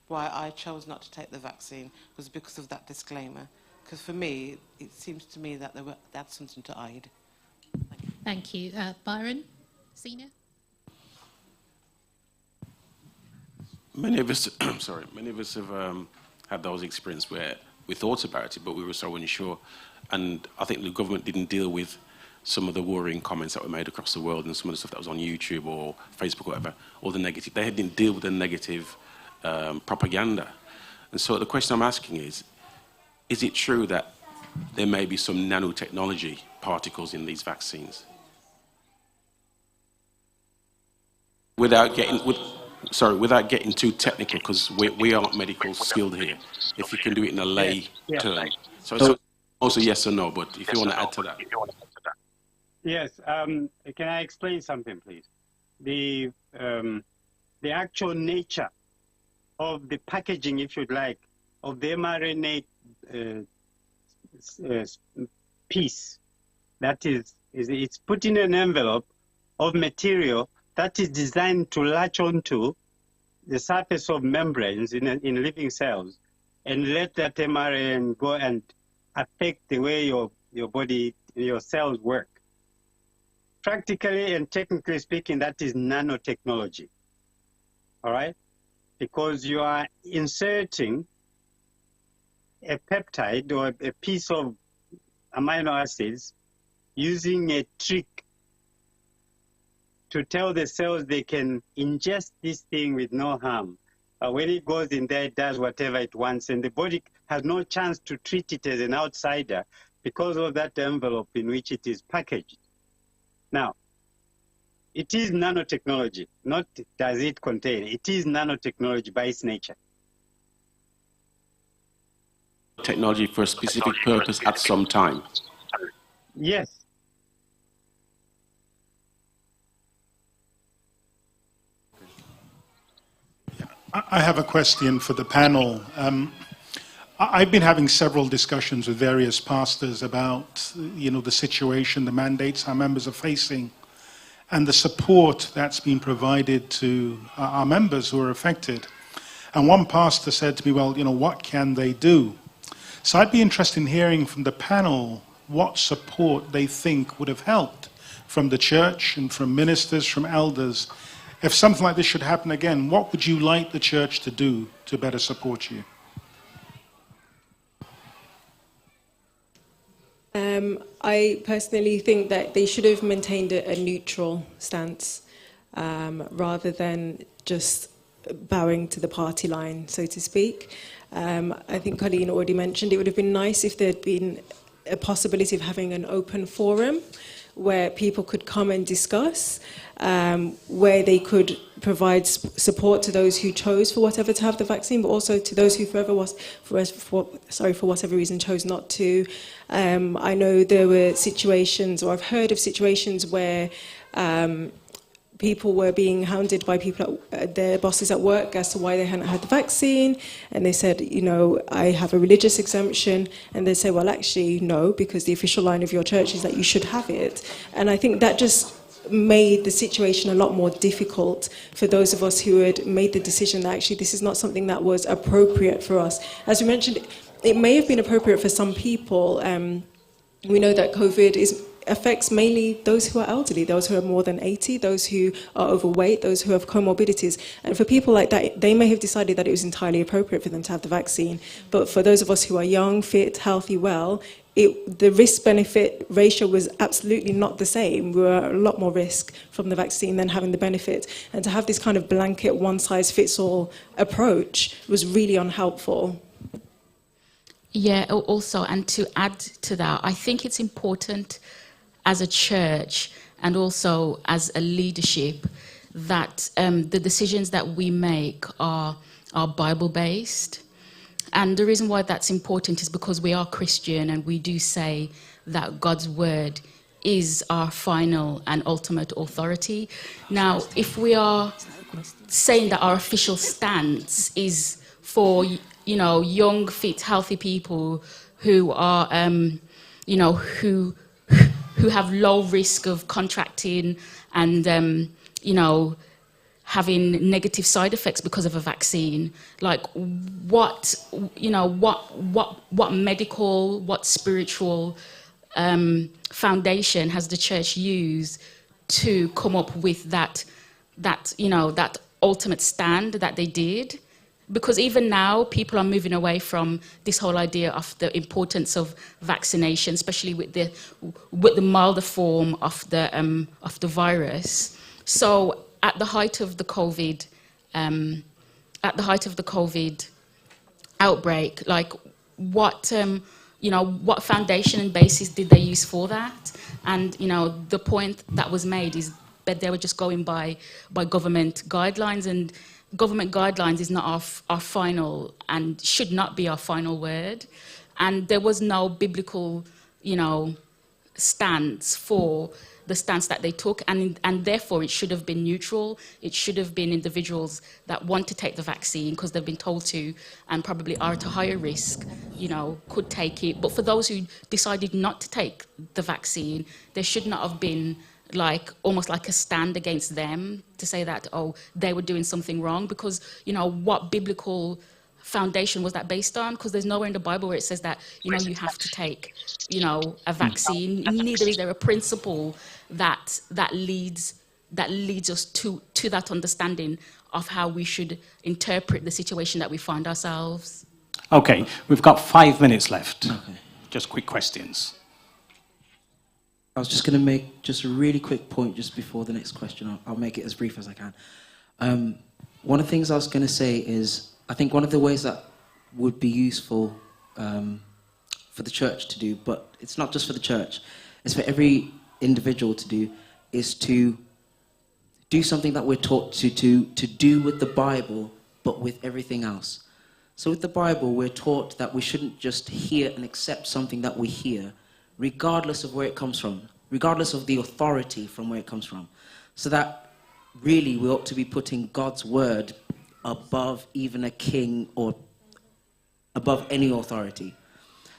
why I chose not to take the vaccine, was because of that disclaimer. Because for me, it seems to me that that's something to hide. Thank you. Byron, Senior? Many of us, many of us have had those experiences where we thought about it, but we were so unsure. And I think the government didn't deal with some of the worrying comments that were made across the world and some of the stuff that was on YouTube or Facebook or whatever, or the negative. They didn't deal with the negative propaganda. And so the question I'm asking is it true that there may be some nanotechnology particles in these vaccines? Without getting too technical, because we aren't medical skilled here. If you can do it in a lay term. So it's also yes or no, but if you want to add to that. Yes, can I explain something, please? The actual nature of the packaging, if you'd like, of the mRNA piece, that is it's put in an envelope of material that is designed to latch onto the surface of membranes in living cells and let that mRNA go and affect the way your body, your cells work. Practically and technically speaking, that is nanotechnology, all right? Because you are inserting a peptide or a piece of amino acids using a trick to tell the cells they can ingest this thing with no harm. When it goes in there, it does whatever it wants, and the body has no chance to treat it as an outsider because of that envelope in which it is packaged. Now, it is nanotechnology, not does it contain. It is nanotechnology by its nature. Technology for a specific purpose at some time. Yes. I have a question for the panel. I've been having several discussions with various pastors about, the situation, the mandates our members are facing, and the support that's been provided to our members who are affected. And one pastor said to me, well, what can they do? So I'd be interested in hearing from the panel what support they think would have helped from the church and from ministers, from elders. If something like this should happen again, what would you like the church to do to better support you? I personally think that they should have maintained a neutral stance rather than just bowing to the party line, so to speak. I think Colleen already mentioned it would have been nice if there had been a possibility of having an open forum where people could come and discuss, where they could provide support to those who chose for whatever to have the vaccine, but also to those who for whatever reason chose not to. I know there were situations, or I've heard of situations where people were being hounded by their bosses at work as to why they hadn't had the vaccine, and they said, I have a religious exemption, and they say, well, actually, no, because the official line of your church is that you should have it. And I think that just made the situation a lot more difficult for those of us who had made the decision that actually this is not something that was appropriate for us. As we mentioned, it may have been appropriate for some people. We know that COVID affects mainly those who are elderly, those who are more than 80, those who are overweight, those who have comorbidities. And for people like that, they may have decided that it was entirely appropriate for them to have the vaccine. But for those of us who are young, fit, healthy, well, the risk-benefit ratio was absolutely not the same. We were at a lot more risk from the vaccine than having the benefit. And to have this kind of blanket one-size-fits-all approach was really unhelpful. Yeah, also, and to add to that, I think it's important as a church and also as a leadership that the decisions that we make are are Bible-based. And the reason why that's important is because we are Christian and we do say that God's word is our final and ultimate authority. Now, if we are saying that our official stance is for, young, fit, healthy people who are, who have low risk of contracting and, having negative side effects because of a vaccine, like what medical, what spiritual foundation has the church used to come up with that ultimate stand that they did? Because even now, people are moving away from this whole idea of the importance of vaccination, especially with the milder form of the virus. So, at the height of the COVID outbreak, like what foundation and basis did they use for that? And the point that was made is that they were just going by government guidelines, and government guidelines is not our final and should not be our final word. And there was no biblical, stance for the stance that they took, and therefore it should have been neutral. It should have been individuals that want to take the vaccine because they've been told to and probably are at a higher risk, could take it. But for those who decided not to take the vaccine, there should not have been almost like a stand against them to say that, they were doing something wrong, because, what biblical foundation was that based on? Because there's nowhere in the Bible where it says that, you have to take, a vaccine. Neither is there a principle that leads us to that understanding of how we should interpret the situation that we find ourselves. Okay, we've got 5 minutes left. Okay. Just quick questions. I was just going to make just a really quick point just before the next question. I'll make it as brief as I can. One of the things I was going to say is, I think one of the ways that would be useful for the church to do, but it's not just for the church, it's for every individual to do, is to do something that we're taught to do with the Bible, but with everything else. So with the Bible, we're taught that we shouldn't just hear and accept something that we hear, regardless of where it comes from, regardless of the authority from where it comes from. So that really we ought to be putting God's word above even a king or above any authority.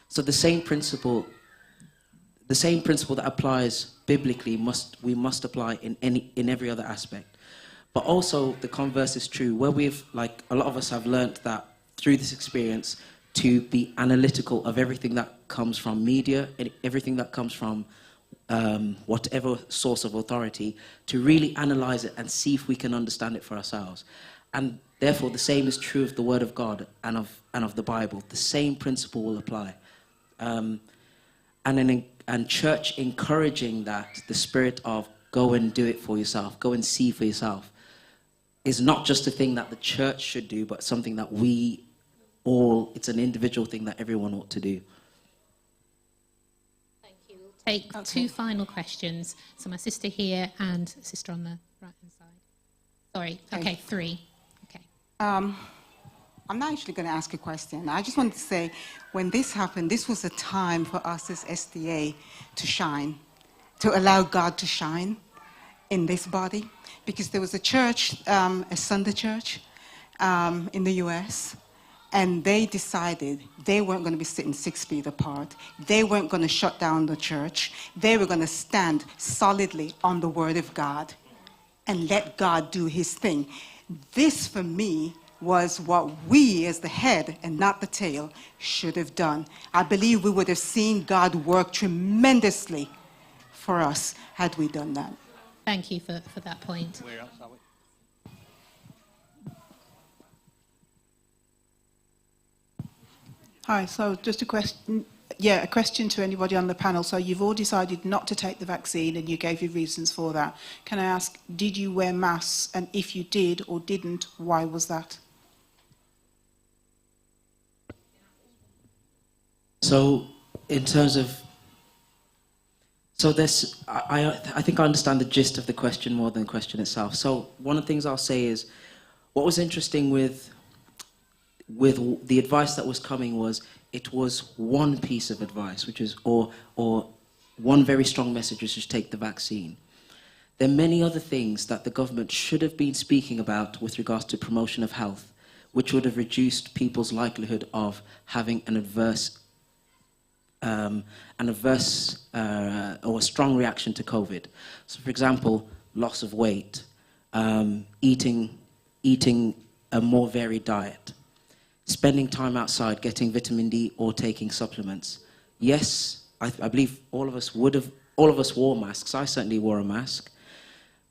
So the same principle that applies biblically we must apply in every other aspect. But also the converse is true, where we've, like a lot of us have learnt that through this experience, to be analytical of everything that comes from media, everything that comes from whatever source of authority, to really analyze it and see if we can understand it for ourselves. And therefore, the same is true of the Word of God and of the Bible. The same principle will apply. And church encouraging that, the spirit of go and do it for yourself, go and see for yourself, is not just a thing that the church should do, but something that it's an individual thing that everyone ought to do. Thank you. We'll take two final questions. So my sister here and sister on the right-hand side. Sorry. Okay, three. Okay. I'm not actually going to ask a question. I just wanted to say, when this happened, this was a time for us as SDA to shine, to allow God to shine in this body. Because there was a church, a Sunday church in the US, and they decided they weren't going to be sitting 6 feet apart. They weren't going to shut down the church. They were going to stand solidly on the Word of God and let God do His thing. This, for me, was what we, as the head and not the tail, should have done. I believe we would have seen God work tremendously for us had we done that. Thank you for that point. Where else are we? Hi, so just a question to anybody on the panel. So you've all decided not to take the vaccine and you gave your reasons for that. Can I ask, did you wear masks? And if you did or didn't, why was that? So in terms of, I think I understand the gist of the question more than the question itself. So one of the things I'll say is, what was interesting with with the advice that was coming was, it was one piece of advice, which is, or one very strong message, which is take the vaccine. There are many other things that the government should have been speaking about with regards to promotion of health, which would have reduced people's likelihood of having an adverse or a strong reaction to COVID. So, for example, loss of weight, eating a more varied diet, spending time outside, getting vitamin D or taking supplements. Yes, I believe all of us wore masks. I certainly wore a mask.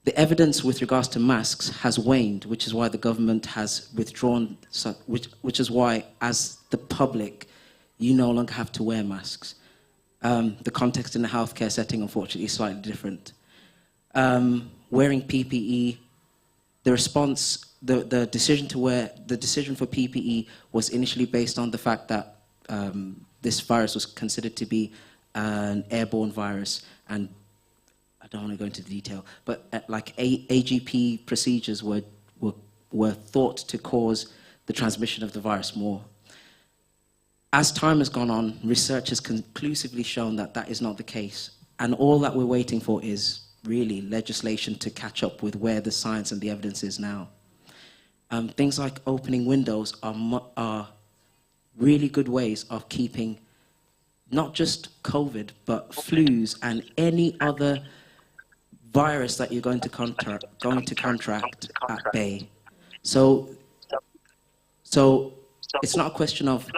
The evidence with regards to masks has waned, which is why the government has withdrawn, which is why, as the public, you no longer have to wear masks. The context in the healthcare setting, unfortunately, is slightly different. Wearing PPE, the response, the decision for PPE was initially based on the fact that this virus was considered to be an airborne virus, and I don't want to go into the detail, but like AGP procedures were thought to cause the transmission of the virus more. As time has gone on, research has conclusively shown that that is not the case, and all that we're waiting for is really legislation to catch up with where the science and the evidence is now. Things like opening windows are really good ways of keeping not just COVID, but flus and any other virus that you're going to contract at bay. So it's not a question of,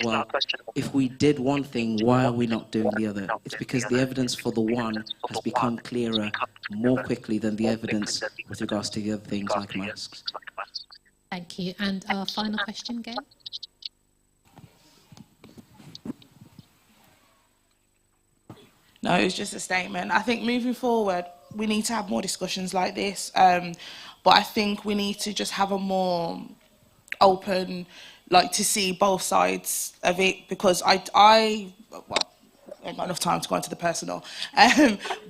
well, if we did one thing, why are we not doing the other? It's because the evidence for the one has become clearer more quickly than the evidence with regards to the other things like masks. Thank you. And our final question, Gail? No, it was just a statement. I think moving forward, we need to have more discussions like this. But I think we need to just have a more open, like, to see both sides of it, because I ain't got enough time to go into the personal.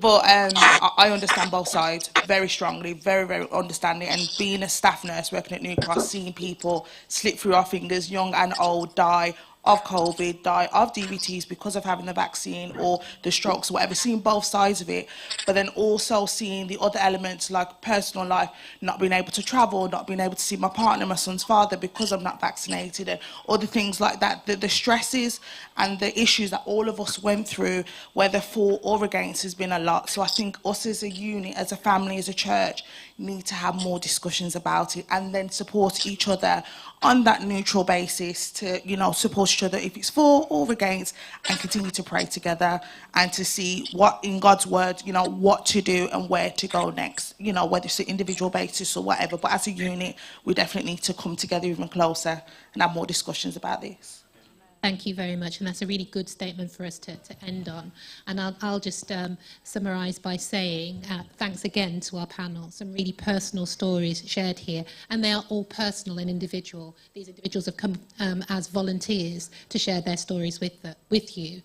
But I understand both sides very strongly, very, very understanding. And being a staff nurse working at New Cross, seeing people slip through our fingers, young and old, die of COVID, die of DVTs because of having the vaccine, or the strokes, or whatever, seeing both sides of it, but then also seeing the other elements like personal life, not being able to travel, not being able to see my partner, my son's father, because I'm not vaccinated, and other things like that. The stresses and the issues that all of us went through, whether for or against, has been a lot. So I think us as a unit, as a family, as a church, need to have more discussions about it, and then support each other on that neutral basis to, you know, support each other if it's for or against, and continue to pray together and to see what in God's word, you know, what to do and where to go next, you know, whether it's an individual basis or whatever. But as a unit, we definitely need to come together even closer and have more discussions about this. Thank you very much, and that's a really good statement for us to end on. And I'll just summarise by saying thanks again to our panel. Some really personal stories shared here, and they are all personal and individual. These individuals have come as volunteers to share their stories with you.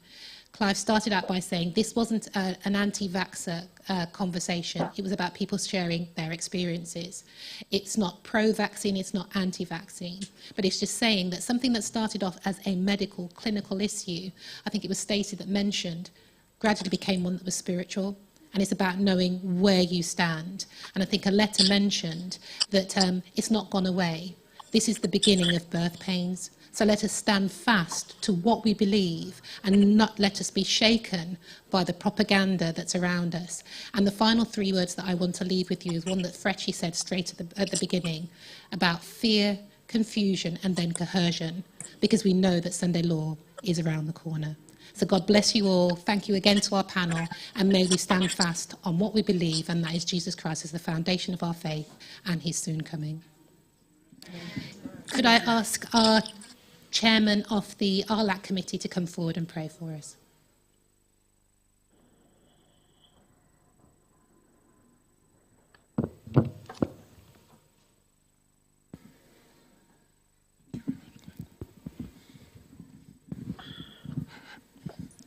Clive started out by saying this wasn't an anti-vaxxer conversation. It was about people sharing their experiences. It's not pro-vaccine, it's not anti-vaccine, but it's just saying that something that started off as a medical, clinical issue, I think it was stated that mentioned, gradually became one that was spiritual. And it's about knowing where you stand. And I think a letter mentioned that it's not gone away. This is the beginning of birth pains. So let us stand fast to what we believe and not let us be shaken by the propaganda that's around us. And the final three words that I want to leave with you is one that Frecci said straight at the beginning about fear, confusion, and then coercion, because we know that Sunday law is around the corner. So God bless you all. Thank you again to our panel, and may we stand fast on what we believe, and that is Jesus Christ as the foundation of our faith and his soon coming. Could I ask our chairman of the RLAC committee to come forward and pray for us?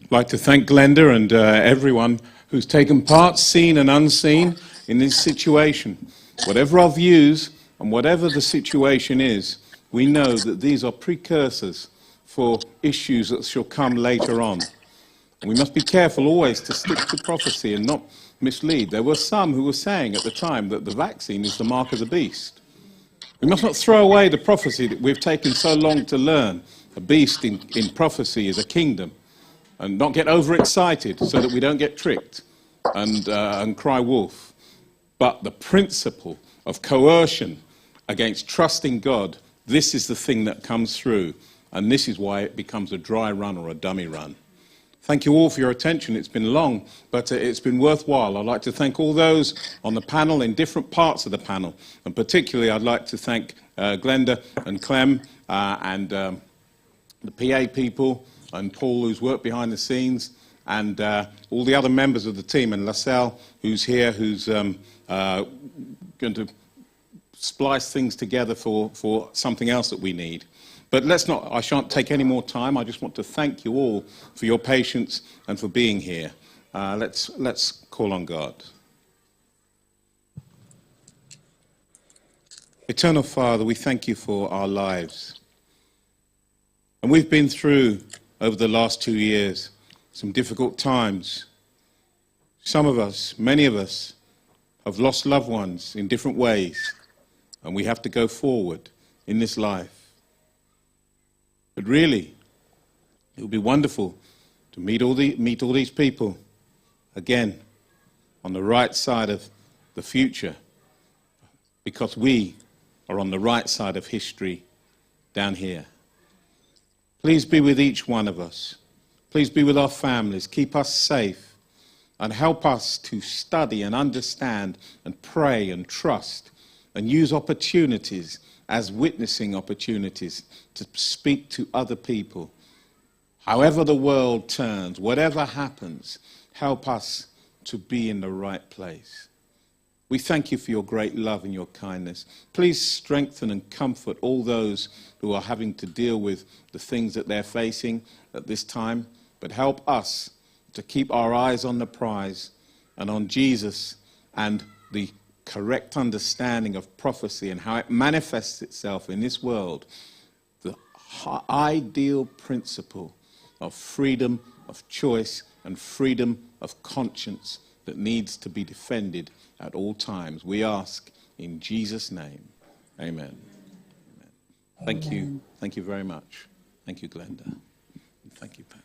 I'd like to thank Glenda and everyone who's taken part, seen and unseen, in this situation. Whatever our views and whatever the situation is, we know that these are precursors for issues that shall come later on. We must be careful always to stick to prophecy and not mislead. There were some who were saying at the time that the vaccine is the mark of the beast. We must not throw away the prophecy that we've taken so long to learn. A beast in prophecy is a kingdom. And not get overexcited so that we don't get tricked and cry wolf. But the principle of coercion against trusting God, this is the thing that comes through. And this is why it becomes a dry run or a dummy run. Thank you all for your attention. It's been long, but it's been worthwhile. I'd like to thank all those on the panel in different parts of the panel. And particularly, I'd like to thank Glenda and Clem and the PA people and Paul, who's worked behind the scenes, and all the other members of the team, and Lascelle, who's here, who's going to splice things together for something else that we need. But I shan't take any more time. I just want to thank you all for your patience and for being here. Let's call on God. Eternal Father, we thank you for our lives. And we've been through, over the last 2 years, some difficult times. Some of us, many of us, have lost loved ones in different ways, and we have to go forward in this life. But really, it would be wonderful to meet all these people again on the right side of the future, because we are on the right side of history down here. Please be with each one of us. Please be with our families. Keep us safe and help us to study and understand and pray and trust and use opportunities as witnessing opportunities to speak to other people. However the world turns, whatever happens, help us to be in the right place. We thank you for your great love and your kindness. Please strengthen and comfort all those who are having to deal with the things that they're facing at this time, but help us to keep our eyes on the prize and on Jesus and the correct understanding of prophecy and how it manifests itself in this world, the ideal principle of freedom of choice and freedom of conscience that needs to be defended at all times. We ask in Jesus' name. Amen. Amen. Thank you. Thank you very much. Thank you, Glenda. And thank you, Pat.